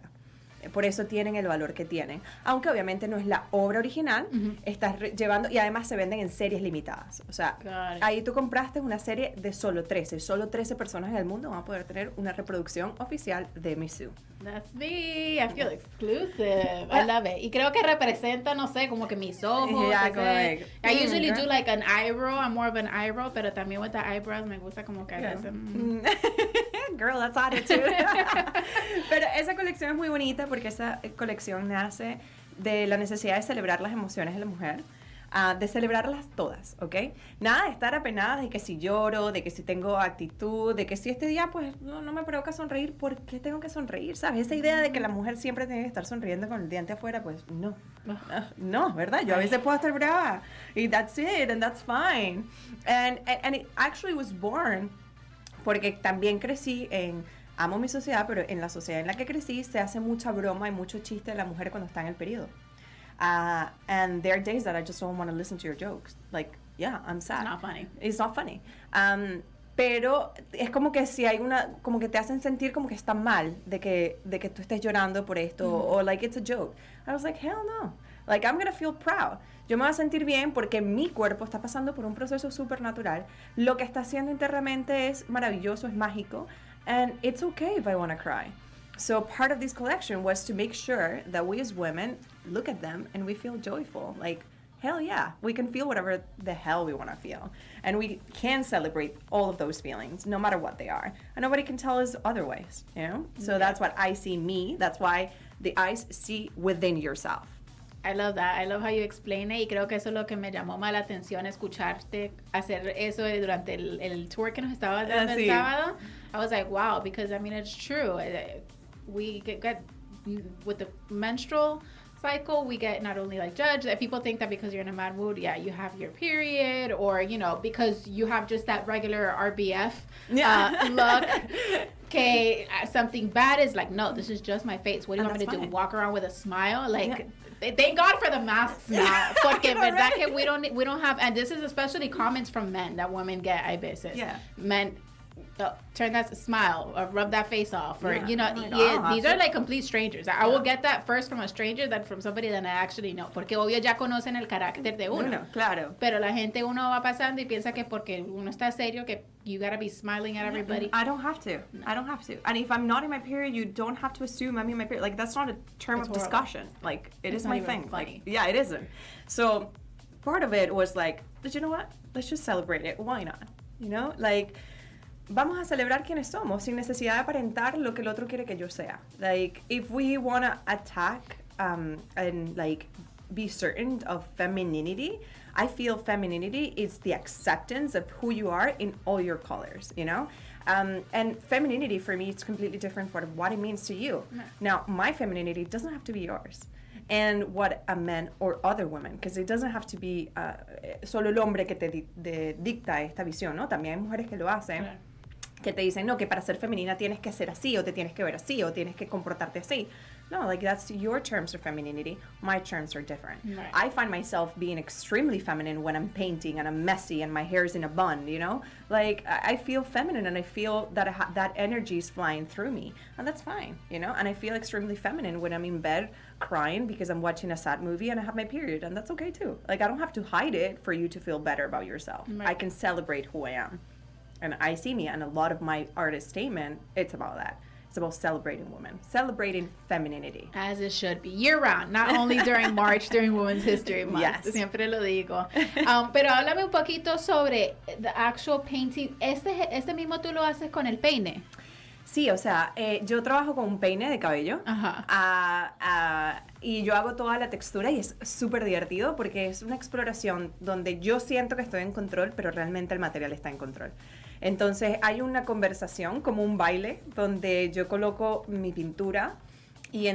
Por eso tienen el valor que tienen. Aunque obviamente no es la obra original, estás llevando, y además se venden en series limitadas. O sea, ahí tú compraste una serie de solo 13. Solo 13 personas en el mundo van a poder tener una reproducción oficial de Misu. That's me. I feel exclusive. I love it. Y creo que representa, no sé, como que mis ojos. Yeah, like, I usually do like an eyebrow. I'm more of an eyebrow, pero también with the eyebrows me gusta como que Girl, that's attitude. Pero esa colección es muy bonita porque esa colección nace de la necesidad de celebrar las emociones de la mujer, de celebrarlas todas, ¿ok? Nada de estar apenada de que si lloro, de que si tengo actitud, de que si este día pues no me provoca sonreír, ¿por qué tengo que sonreír? ¿Sabes? Esa idea de que la mujer siempre tiene que estar sonriendo con el diente afuera, pues no, ¿verdad? Yo a veces puedo estar brava y that's it, and that's fine. And it actually was born porque también crecí amo mi sociedad, pero en la sociedad en la que crecí se hace mucha broma y mucho chiste de la mujer cuando está en el periodo. And there are days that I just don't want to listen to your jokes. Like, yeah, I'm sad. Not funny. It's not funny. Pero es como que si hay como que te hacen sentir como que está mal de que tú estés llorando por esto, o like it's a joke. I was like, hell no. Like, I'm gonna feel proud. Yo me voy a sentir bien porque mi cuerpo está pasando por un proceso súper natural. Lo que está haciendo internamente es maravilloso, es mágico. And it's okay if I want to cry. So part of this collection was to make sure that we as women look at them and we feel joyful. Like, hell yeah, we can feel whatever the hell we want to feel. And we can celebrate all of those feelings, no matter what they are. And nobody can tell us otherwise, you know? So that's what I see me. That's why the eyes see within yourself. I love that. I love how you explain it. Y creo que eso es lo que me llamó más la atención, escucharte hacer eso durante el tour que nos estaba dando el sábado. I was like, wow, because I mean, it's true. We get with the menstrual cycle, we get not only like judged, that people think that because you're in a mad mood, yeah, you have your period, or, you know, because you have just that regular RBF look, okay, something bad is like, no, this is just my face. What do you want me to do? Walk around with a smile? Like, thank God for the masks now. Porque verdad que we don't have, and this is especially comments from men that women get, I veces. Yeah. Men, turn that smile or rub that face off, or Yeah. you know, Like, these are like complete strangers. I will get that first from a stranger than from somebody that I actually know, porque obvio ya conocen el carácter de uno. Claro. Pero la gente uno va pasando y piensa que porque uno está serio que you gotta be smiling at everybody. I don't have to. I don't have to. And if I'm not in my period, you don't have to assume I'm in my period. Like, that's not a term It's of horrible. discussion. Like, it It's is not my even thing. funny. Like, yeah, it isn't. So part of it was like, but you know what? Let's just celebrate it. Why not? You know, like, vamos a celebrar quienes somos sin necesidad de aparentar lo que el otro quiere que yo sea. Like, if we want to attack and like be certain of femininity, I feel femininity is the acceptance of who you are in all your colors, you know? And femininity for me is completely different from what it means to you. Yeah. Now, my femininity doesn't have to be yours. And what a man or other woman, because it doesn't have to be solo el hombre que te dicta esta visión, ¿no? También hay mujeres que lo hacen. Claro. Que te dicen, no, que para ser femenina tienes que ser así, o te tienes que ver así, o tienes que comportarte así. No, like, that's your terms of femininity. My terms are different. Right. I find myself being extremely feminine when I'm painting and I'm messy and my hair's in a bun, you know? Like, I feel feminine and I feel that that energy is flying through me. And that's fine, you know? And I feel extremely feminine when I'm in bed crying because I'm watching a sad movie and I have my period. And that's okay too. Like, I don't have to hide it for you to feel better about yourself. Right. I can celebrate who I am. And I see me, and a lot of my artist statement, it's about that. It's about celebrating women, celebrating femininity. As it should be, year round, not only during March, during Women's History Month. Yes. Siempre lo digo. Pero háblame un poquito sobre the actual painting. Este mismo tú lo haces con el peine. Sí, o sea, yo trabajo con un peine de cabello. Ajá. Y yo hago toda la textura y es súper divertido porque es una exploración donde yo siento que estoy en control, pero realmente el material está en control. Entonces hay una conversación, como un baile, donde yo coloco mi pintura y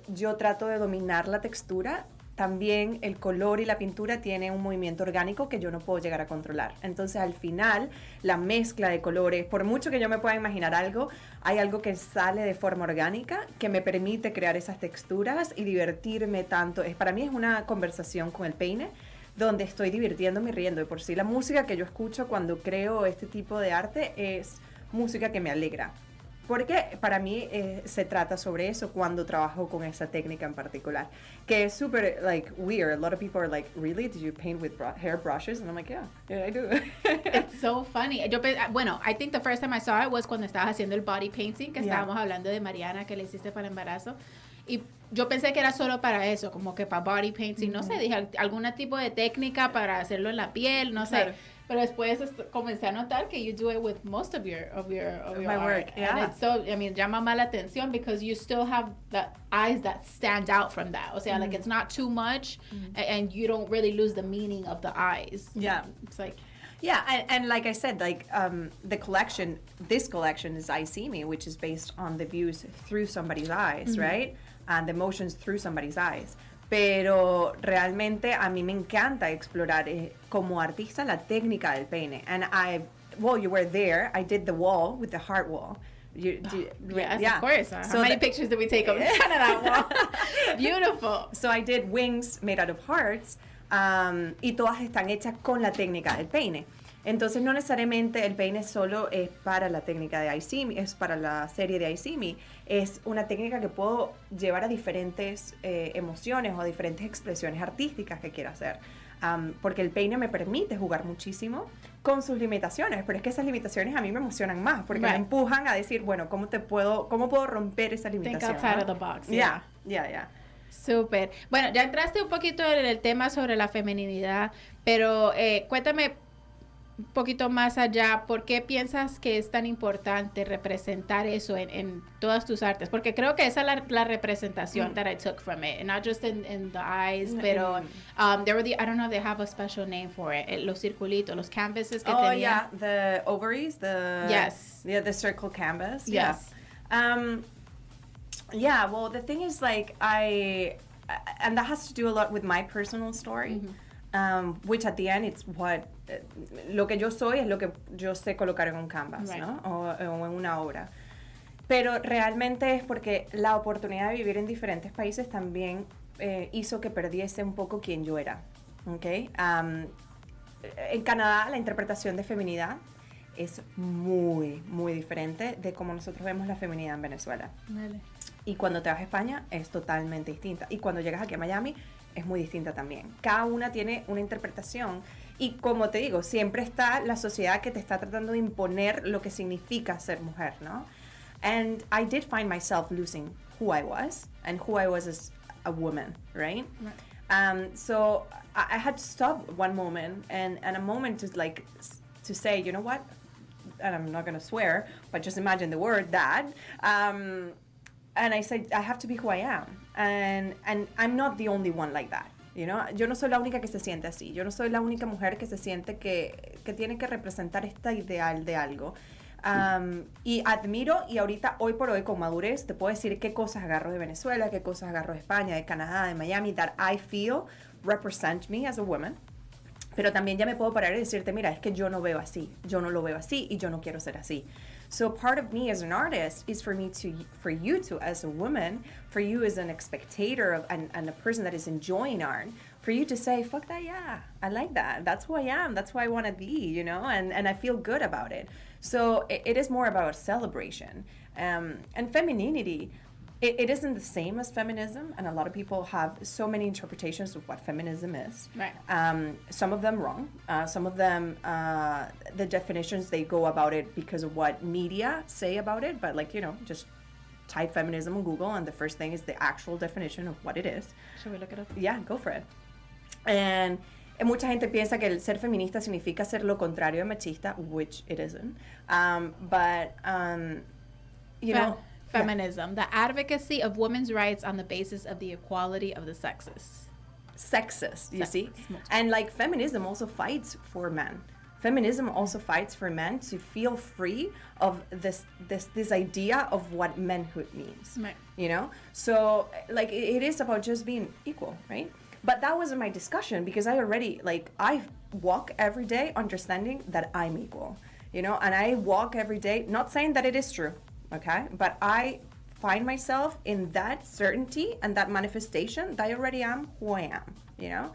yo trato de dominar la textura. También el color y la pintura tiene un movimiento orgánico que yo no puedo llegar a controlar. Entonces, al final, la mezcla de colores, por mucho que yo me pueda imaginar algo, hay algo que sale de forma orgánica que me permite crear esas texturas y divertirme tanto. Para mí es una conversación con el peine donde estoy divirtiéndome y riendo. De por sí, la música que yo escucho cuando creo este tipo de arte es música que me alegra. Porque para mí se trata sobre eso cuando trabajo con esa técnica en particular. Que es súper, like, weird. A lot of people are like, really? Did you paint with hair brushes? And I'm like, yeah, I do. It's so funny. Bueno, I think the first time I saw it was cuando estabas haciendo el body painting, que estábamos hablando de Mariana, que le hiciste para el embarazo. Y yo pensé que era solo para eso, como que para body painting, no sé, dije, algún tipo de técnica para hacerlo en la piel, no sé. Claro. Pero después comencé a notar que you do it with most of your My art. work, yeah. And it's so, I mean, llama más la atención because you still have the eyes that stand out from that. O sea, like, it's not too much, and you don't really lose the meaning of the eyes. Yeah. It's like... Yeah, and like I said, like this collection is I See Me, which is based on the views through somebody's eyes, right? And the emotions through somebody's eyes. Pero realmente a mí me encanta explorar como artista la técnica del peine. And you were there. I did the wall with the heart wall. Yes, of course. So How many pictures did we take of that wall? Beautiful. So I did wings made out of hearts, y todas están hechas con la técnica del peine. Entonces no necesariamente el peine solo es para la técnica de I See Me, es para la serie de I See Me. Es una técnica que puedo llevar a diferentes emociones o a diferentes expresiones artísticas que quiera hacer. Porque el peine me permite jugar muchísimo con sus limitaciones, pero es que esas limitaciones a mí me emocionan más, porque me empujan a decir, bueno, ¿cómo puedo romper esa limitación? Think outside of the box. Yeah. Súper. Bueno, ya entraste un poquito en el tema sobre la feminidad, pero cuéntame un poquito más allá, ¿por qué piensas que es tan importante representar eso en todas tus artes? Porque creo que esa es la representación that I took from it, not just in the eyes, pero there were I don't know if they have a special name for it, los circulitos, los canvases que tenía. Yeah, the ovaries, the circle canvas. Yes. Yeah, well, the thing is, like, and that has to do a lot with my personal story. Which at the end it's lo que yo soy es lo que yo sé colocar en un canvas, ¿no? O en una obra. Pero realmente es porque la oportunidad de vivir en diferentes países también hizo que perdiese un poco quién yo era, ¿ok? En Canadá la interpretación de feminidad es muy, muy diferente de cómo nosotros vemos la feminidad en Venezuela. Vale. Y cuando te vas a España es totalmente distinta. Y cuando llegas aquí a Miami es muy distinta también. Cada una tiene una interpretación. Y como te digo, siempre está la sociedad que te está tratando de imponer lo que significa ser mujer, ¿no? And I did find myself losing who I was and who I was as a woman, right? So I had to stop one moment and a moment to say, you know what? And I'm not going to swear, but just imagine the word that. And I said, I have to be who I am. And I'm not the only one like that. You know? Yo no soy la única que se siente así. Yo no soy la única mujer que se siente que tiene que representar esta ideal de algo. Y admiro, y ahorita, hoy por hoy, con madurez, te puedo decir qué cosas agarro de Venezuela, qué cosas agarro de España, de Canadá, de Miami, that I feel represent me as a woman. Pero también ya me puedo parar y decirte, mira, es que yo no veo así, yo no lo veo así, y yo no quiero ser así. So part of me as an artist is for you to, as a woman, for you as an spectator of, and a person that is enjoying art, for you to say, fuck that, yeah, I like that. That's who I am. That's who I want to be, you know, and I feel good about it. So it is more about celebration. And femininity, it isn't the same as feminism, and a lot of people have so many interpretations of what feminism is. Right. Some of them wrong. Some of them, the definitions, they go about it because of what media say about it, but like, you know, just type feminism on Google, and the first thing is the actual definition of what it is. Should we look it up? Yeah, go for it. And mucha gente piensa que el ser feminista significa ser lo contrario de machista, which it isn't. You know, feminism, the advocacy of women's rights on the basis of the equality of the sexes. Sexist, you see? And like feminism also fights for men. Feminism also fights for men to feel free of this idea of what manhood means. Right. You know? So like it is about just being equal, right? But that wasn't my discussion because I walk every day understanding that I'm equal, you know? And I walk every day, not saying that it is true, okay? But I find myself in that certainty and that manifestation that I already am who I am, you know?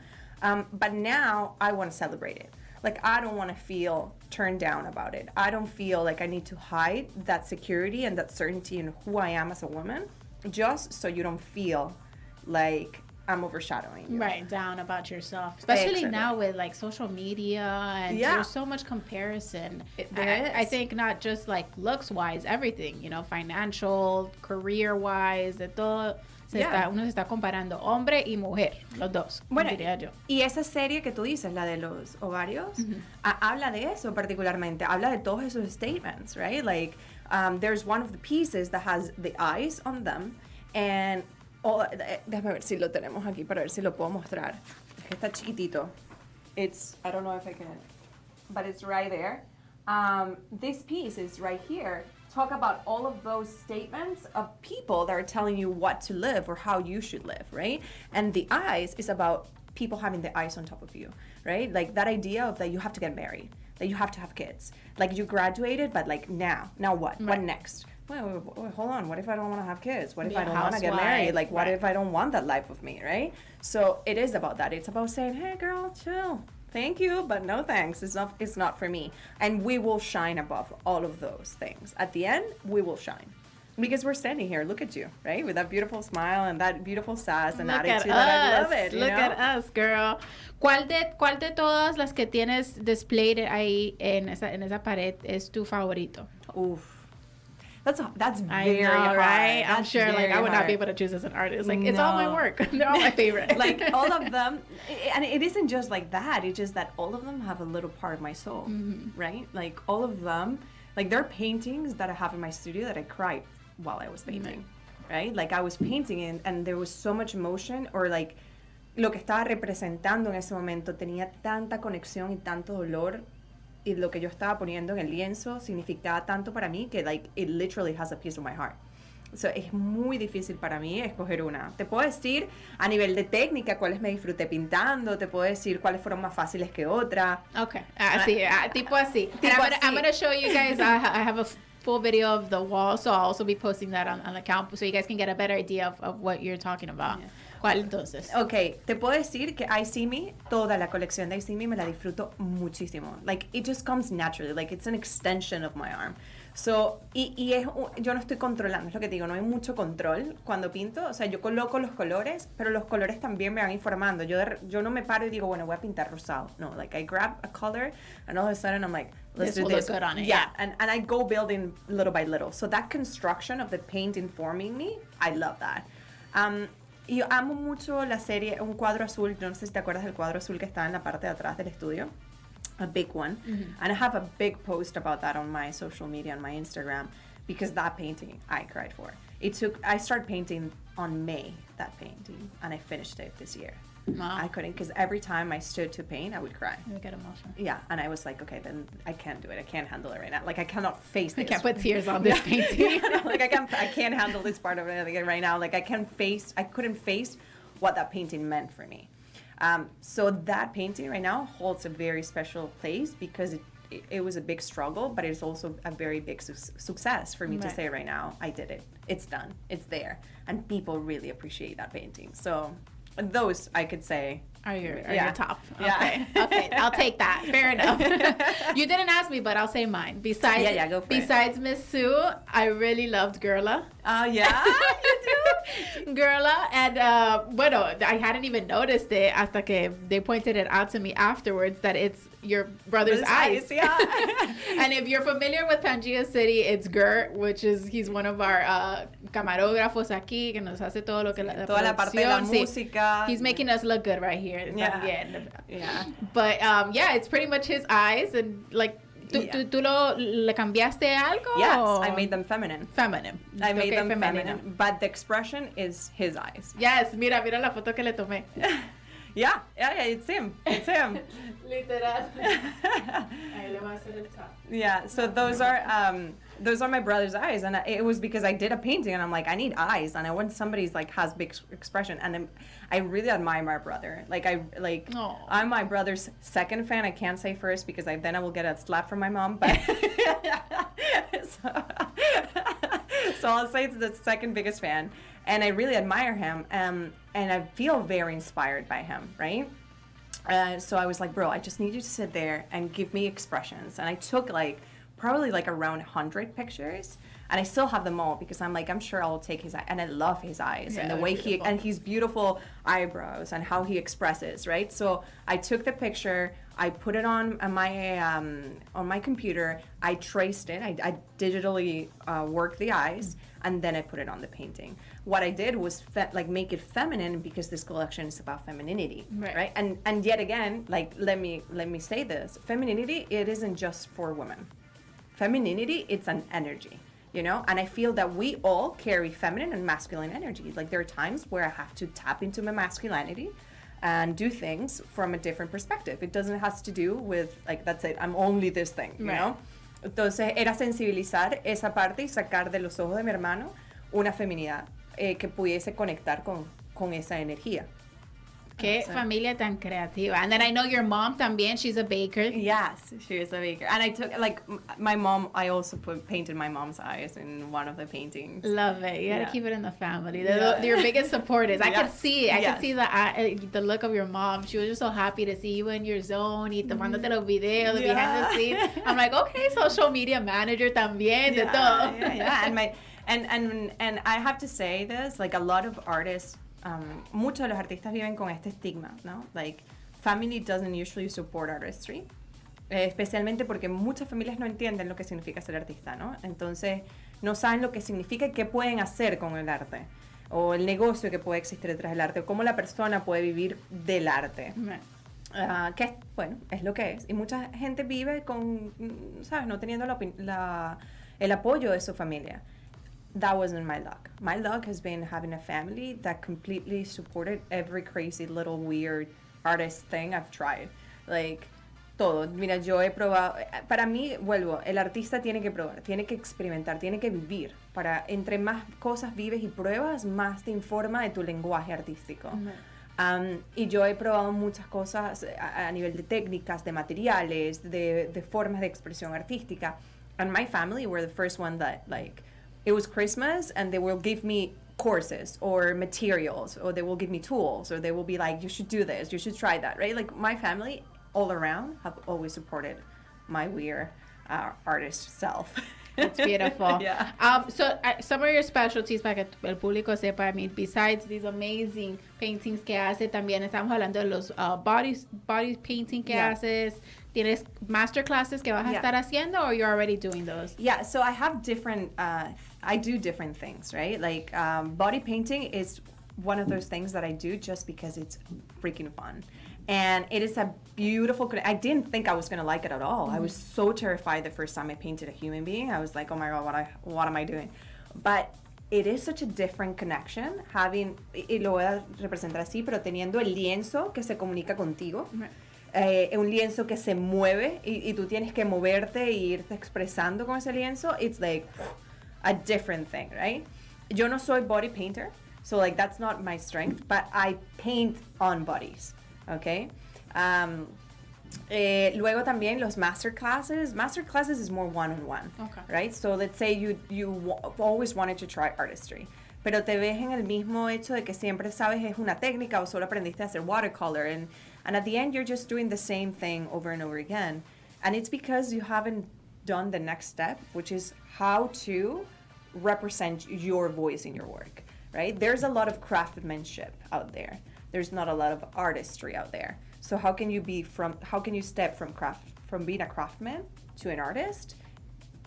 But now I want to celebrate it. Like, I don't want to feel turned down about it. I don't feel like I need to hide that security and that certainty in who I am as a woman, just so you don't feel like I'm overshadowing you. Right, down about yourself. Especially Excellent. Now with like social media and there's so much comparison. I think not just like looks wise, everything, you know, financial, career wise, de todo. Uno se está comparando hombre y mujer, los dos, bueno, diría yo. Y esa serie que tú dices, la de los ovarios, habla de eso particularmente, habla de todos esos statements, right? Like, there's one of the pieces that has the eyes on them, and déjame ver si lo tenemos aquí para ver si lo puedo mostrar. Es que está chiquitito. I don't know if I can, but it's right there. This piece is right here. Talk about all of those statements of people that are telling you what to live or how you should live, right? And the eyes is about people having the eyes on top of you, right? Like that idea of that you have to get married, that you have to have kids. Like you graduated, but like now what? Right. What next? Wait, hold on. What if I don't want to have kids? What if I don't want to get married? Like, what if I don't want that life of me, right? So it is about that. It's about saying, hey, girl, chill. Thank you, but no thanks. It's not for me. And we will shine above all of those things. At the end, we will shine. Because we're standing here, look at you, right? With that beautiful smile and that beautiful sass and attitude that I love it. Look at us, girl. ¿Cuál de todas las que tienes displayed ahí en esa pared es tu favorito? Oof. That's very hard. Right? That's I'm sure, like, I would not be able to choose as an artist. Like, it's all my work. They're all my favorite. Like, all of them, and it isn't just like that. It's just that all of them have a little part of my soul, right? Like, all of them, like, there are paintings that I have in my studio that I cried while I was painting, right? Like, I was painting and there was so much emotion, or like, lo que estaba representando en ese momento tenía tanta conexión y tanto dolor, y lo que yo estaba poniendo en el lienzo significaba tanto para mí que like it literally has a piece of my heart. So es muy difícil para mí escoger una. Te puedo decir a nivel de técnica cuáles me disfruté pintando, te puedo decir cuáles fueron más fáciles que otra. Okay, tipo así. I'm gonna show you guys. I have a full video of the wall, so I'll also be posting that on the account so you guys can get a better idea of what you're talking about. Yeah. ¿Cuál entonces? Ok, te puedo decir que I See Me, toda la colección de I See Me me la disfruto muchísimo. Like, it just comes naturally. Like, it's an extension of my arm. So, yo no estoy controlando, es lo que te digo, no hay mucho control cuando pinto. O sea, yo coloco los colores, pero los colores también me van informando. Yo no me paro y digo, bueno, voy a pintar rosado. No, like, I grab a color, and all of a sudden I'm like, let's do this. Look good on it. Yeah, and I go building little by little. So that construction of the paint informing me, I love that. Y yo amo mucho la serie, un cuadro azul, yo no sé si te acuerdas del cuadro azul que está en la parte de atrás del estudio. A big one. And I have a big post about that on my social media, on my Instagram, because that painting I cried for. I started painting on May, that painting, and I finished it this year. Wow. I couldn't, because every time I stood to paint, I would cry. You get emotional. Yeah, and I was like, okay, then I can't do it. I can't handle it right now. Like, I cannot face this. I can't put tears on this painting. Like, I can't handle this part of it right now. Like, I couldn't face what that painting meant for me. So that painting right now holds a very special place because it was a big struggle, but it's also a very big success for me to say right now, I did it. It's done. It's there. And people really appreciate that painting. So those, I could say, are your top. Yeah. Okay, I'll take that. Fair enough. You didn't ask me, but I'll say mine. Go for it. Besides Miss Sue, I really loved Girla. Yeah, you do? Girla, and bueno, I hadn't even noticed it hasta que they pointed it out to me afterwards that it's your brother's eyes. Yeah. And if you're familiar with Pangea City, it's Gert, he's one of our camarógrafos aquí, que nos hace todo lo que toda la parte de la música. He's making us look good right here. Yeah. But yeah, it's pretty much his eyes, and like, ¿Tú le cambiaste algo? Yes, I made them feminine. Feminine. I made them feminine, but the expression is his eyes. Yes, mira la foto que le tomé. Yeah, it's him. Literal. Ahí le voy a hacer el top. Yeah, so those are my brother's eyes, and it was because I did a painting, and I'm like, I need eyes, and I want somebody's like has big expression, and I really admire my brother. I'm my brother's second fan. I can't say first because then I will get a slap from my mom, but so I'll say it's the second biggest fan, and I really admire him, and I feel very inspired by him, right? So I was like, bro, I just need you to sit there and give me expressions. And I took probably around 100 pictures, and I still have them all because I'm sure I'll take his eye, and I love his eyes and the way his beautiful eyebrows and how he expresses, right? So I took the picture, I put it on my computer, I traced it, I digitally worked the eyes, and then I put it on the painting. What I did was make it feminine because this collection is about femininity, right? And yet again, let me say this: femininity, it isn't just for women. Femininity, it's an energy, and I feel that we all carry feminine and masculine energy. Like, there are times where I have to tap into my masculinity and do things from a different perspective. It doesn't have to do with that's it, I'm only this thing, you know? Entonces era sensibilizar esa parte y sacar de los ojos de mi hermano una feminidad que pudiese conectar con esa energía. Qué familia tan creativa. And then I know your mom también, she's a baker. Yes, she is a baker. And I took, my mom, I also painted my mom's eyes in one of the paintings. Love it. You gotta keep it in the family. They're your biggest supporters. I can see it. I can see the look of your mom. She was just so happy to see you in your zone y tomándote los videos, the behind the scenes. I'm like, okay, social media manager también, de todo. Yeah. And I have to say this, a lot of artists, muchos de los artistas viven con este estigma, ¿no? Family doesn't usually support artistry, especialmente porque muchas familias no entienden lo que significa ser artista, ¿no? Entonces, no saben lo que significa y qué pueden hacer con el arte, o el negocio que puede existir detrás del arte, o cómo la persona puede vivir del arte. Que, bueno, es lo que es. Y mucha gente vive con, ¿sabes? No teniendo el apoyo de su familia. That wasn't my luck. My luck has been having a family that completely supported every crazy little weird artist thing I've tried. Todo. Mira, yo he probado. Para mí, el artista tiene que probar, tiene que experimentar, tiene que vivir. Entre más cosas vives y pruebas, más te informa de tu lenguaje artístico. Y yo he probado muchas cosas a nivel de técnicas, de materiales, de formas de expresión artística. And my family were the first one that, it was Christmas, and they will give me courses or materials, or they will give me tools, or they will be like, you should do this, you should try that, right? Like my family all around have always supported my weird artist self. That's beautiful. Yeah. So some of your specialties, para que el público sepa, I mean, besides these amazing paintings que hace, también estamos hablando de los body painting que haces. ¿Tienes masterclasses que vas a estar haciendo, or you're already doing those? Yeah, so I have different, I do different things, right? Like body painting is one of those things that I do just because it's freaking fun. And it is a beautiful, I didn't think I was going to like it at all. I was so terrified the first time I painted a human being. I was like, oh my God, what am I doing? But it is such a different connection having, y lo voy a representar así, pero teniendo el lienzo que se comunica contigo. Un lienzo que se mueve y tú tienes que moverte e irte expresando con ese lienzo. It's like a different thing, right? Yo no soy body painter, so like that's not my strength, but I paint on bodies. Okay. Luego también los masterclasses. Masterclasses is more one-on-one, right? So let's say you always wanted to try artistry, pero te ves en el mismo hecho de que siempre sabes es una técnica o solo aprendiste a hacer watercolor, and at the end you're just doing the same thing over and over again, and it's because you haven't done the next step, which is how to represent your voice in your work, right? There's a lot of craftsmanship out there. There's not a lot of artistry out there. So how can you step from being a craftsman to an artist?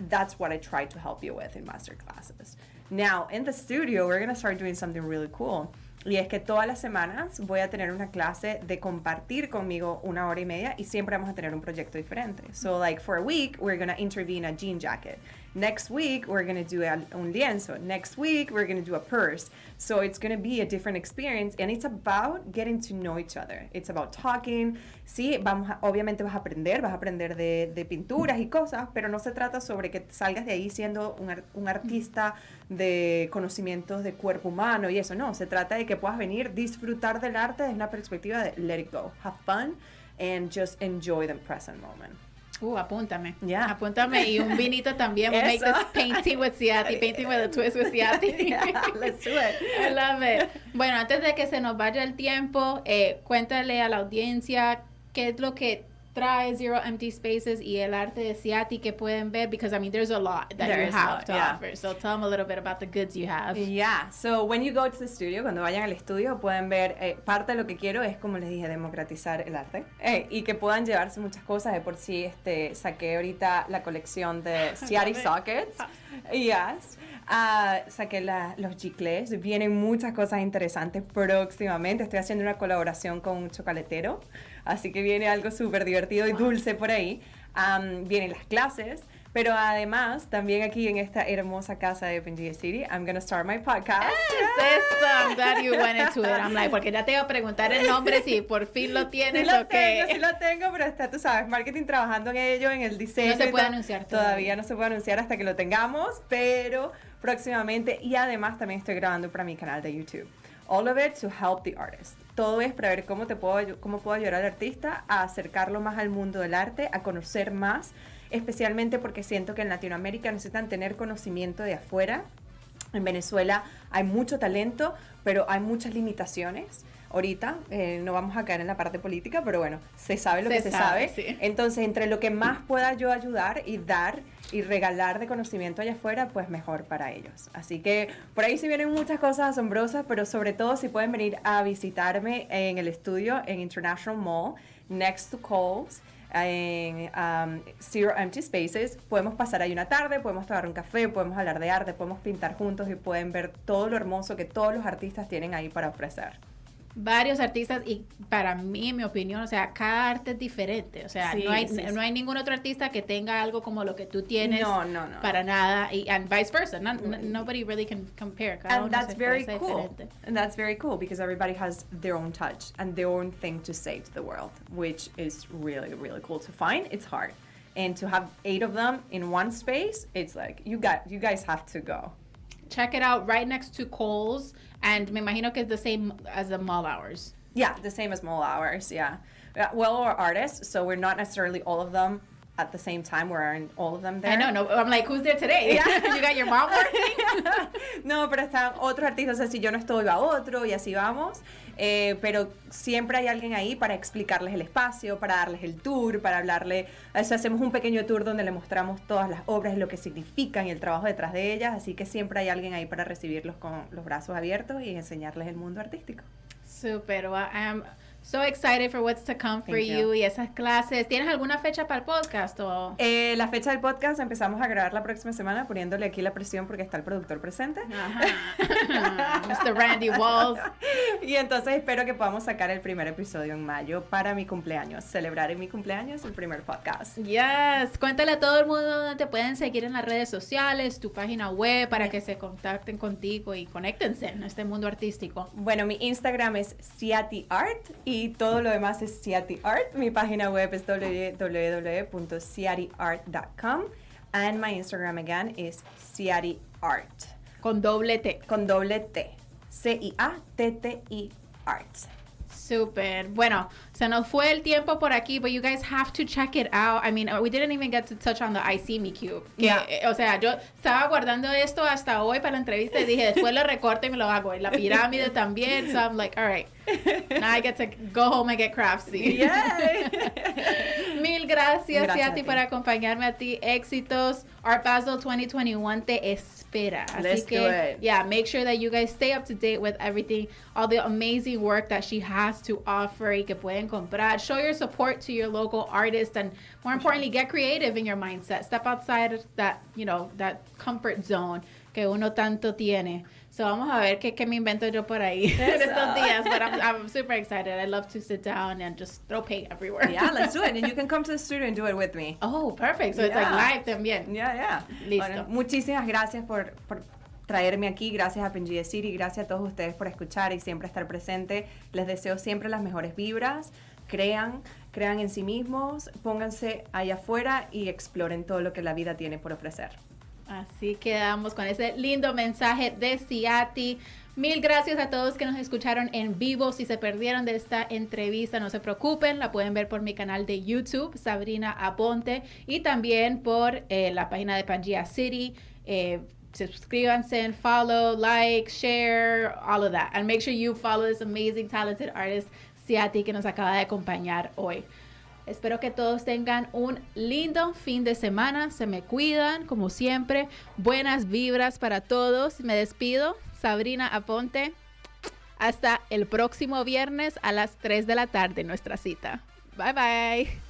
That's what I try to help you with in master classes. Now, in the studio, we're going to start doing something really cool. Y es que todas las semanas voy a tener una clase de compartir conmigo 1 hora y media, y siempre vamos a tener un proyecto diferente. So like for a week, we're going to intervene a jean jacket. Next week, we're going to do un lienzo. Next week, we're going to do a purse. So it's going to be a different experience, and it's about getting to know each other. It's about talking. Sí, obviamente vas a aprender de pinturas y cosas, pero no se trata sobre que salgas de ahí siendo un artista de conocimientos de cuerpo humano y eso. No, se trata de que puedas venir, disfrutar del arte desde una perspectiva de let it go, have fun, and just enjoy the present moment. Apúntame. Yeah. Apúntame, y un vinito también. We'll make this painting with Ciatti, painting with a twist with Ciatti. Yeah, let's do it. I love it. Bueno, antes de que se nos vaya el tiempo, cuéntale a la audiencia qué es lo que trae Zero Empty Spaces y el arte de Ciatti que pueden ver, because I mean there's a lot that you have to offer. So tell them a little bit about the goods you have. Yeah, so when you go to the studio, cuando vayan al estudio pueden ver, parte de lo que quiero es, como les dije, democratizar el arte, y que puedan llevarse muchas cosas. De por sí saqué ahorita la colección de Ciatti Sockets. Yes. Saqué los giclés, vienen muchas cosas interesantes próximamente. Estoy haciendo una colaboración con un chocolatero, así que viene algo súper divertido y dulce por ahí. Vienen las clases, pero además también aquí en esta hermosa casa de Pangea City, I'm going to start my podcast. I'm glad you went into it. I'm like, porque ya te iba a preguntar el nombre si por fin lo tienes. Sí lo tengo, pero está, tú sabes, marketing trabajando en ello, en el diseño. No se puede anunciar todavía. No se puede anunciar hasta que lo tengamos, pero próximamente. Y además también estoy grabando para mi canal de YouTube. All of it to help the artist. Todo es para ver cómo puedo ayudar al artista a acercarlo más al mundo del arte, a conocer más, especialmente porque siento que en Latinoamérica necesitan tener conocimiento de afuera. En Venezuela hay mucho talento, pero hay muchas limitaciones. Ahorita no vamos a caer en la parte política, pero bueno, se sabe lo que se sabe. Sí. Entonces, entre lo que más pueda yo ayudar y dar y regalar de conocimiento allá afuera, pues mejor para ellos. Así que por ahí sí vienen muchas cosas asombrosas, pero sobre todo si pueden venir a visitarme en el estudio en International Mall, next to Kohl's, en Zero Empty Spaces. Podemos pasar ahí una tarde, podemos tomar un café, podemos hablar de arte, podemos pintar juntos y pueden ver todo lo hermoso que todos los artistas tienen ahí para ofrecer. Varios artistas, y para mí, en mi opinión, o sea, cada arte es diferente. O sea, sí, no hay ningún otro artista que tenga algo como lo que tú tienes. No. Para nada. And vice versa. Nobody really can compare. Cada and that's very cool. Diferente. And that's very cool because everybody has their own touch and their own thing to say to the world, which is really, really cool to find. It's hard. And to have 8 of them in one space, it's like, you guys have to go. Check it out, right next to Kohl's. And me imagino que es the same as the mall hours. Yeah, the same as mall hours, yeah. Well, we're artists, so we're not necessarily all of them at the same time. We're all of them there. I know, no, I'm like, who's there today? Yeah. You got your mom working? No, pero están otros artistas, o sea, si yo no estoy, va otro y así vamos. Pero siempre hay alguien ahí para explicarles el espacio, para darles el tour, para hablarle. O sea, hacemos un pequeño tour donde le mostramos todas las obras, lo que significan y el trabajo detrás de ellas. Así que siempre hay alguien ahí para recibirlos con los brazos abiertos y enseñarles el mundo artístico. Super, well, I'm so excited for what's to come for you y esas clases. ¿Tienes alguna fecha para el podcast? O? La fecha del podcast empezamos a grabar la próxima semana, poniéndole aquí la presión porque está el productor presente. Ajá. Mr. Randy Walls. Y entonces espero que podamos sacar el primer episodio en mayo para mi cumpleaños, celebrar en mi cumpleaños el primer podcast. Yes, cuéntale a todo el mundo dónde te pueden seguir en las redes sociales, tu página web, para que se contacten contigo y conéctense en este mundo artístico. Bueno, mi Instagram es CiattiArt y todo lo demás es CiattiArt. Mi página web es www.ciattiart.com and my Instagram again is CiattiArt. Con doble T. Con doble T. CiattiArt. Super. Bueno, se nos fue el tiempo por aquí, but you guys have to check it out. I mean, we didn't even get to touch on the I See Me Cube. Yeah. O sea, yo estaba guardando esto hasta hoy para la entrevista y dije, después lo recorto y me lo hago. Y la pirámide también. So I'm like, all right. Now I get to go home and get craftsy. Yay. Mil gracias, Gracias Ciatti, a ti. por acompañarme a ti. Éxitos. Art Basel 2021 te espera. Let's Así que, do it. yeah, make sure that you guys stay up to date with everything, all the amazing work that she has to offer y que pueden comprar. Show your support to your local artists and, more importantly, get creative in your mindset. Step outside that, you know, that comfort zone que uno tanto tiene. So vamos a ver qué me invento yo por ahí en estos días. But I'm super excited. I love to sit down and just throw paint everywhere. Yeah, let's do it. And you can come to the studio and do it with me. Oh, perfect. So it's like live también. Yeah. Listo. Bueno, muchísimas gracias por traerme aquí. Gracias a Pangea City. Gracias a todos ustedes por escuchar y siempre estar presente. Les deseo siempre las mejores vibras. Crean en sí mismos. Pónganse allá afuera y exploren todo lo que la vida tiene por ofrecer. Así quedamos con ese lindo mensaje de Ciatti. Mil gracias a todos que nos escucharon en vivo. Si se perdieron de esta entrevista, no se preocupen. La pueden ver por mi canal de YouTube, Sabrina Aponte, y también por la página de Pangea City. Suscríbanse, follow, like, share, all of that. And make sure you follow this amazing, talented artist, Ciatti, que nos acaba de acompañar hoy. Espero que todos tengan un lindo fin de semana. Se me cuidan, como siempre. Buenas vibras para todos. Me despido. Sabrina Aponte. Hasta el próximo viernes a las 3 de la tarde, nuestra cita. Bye, bye.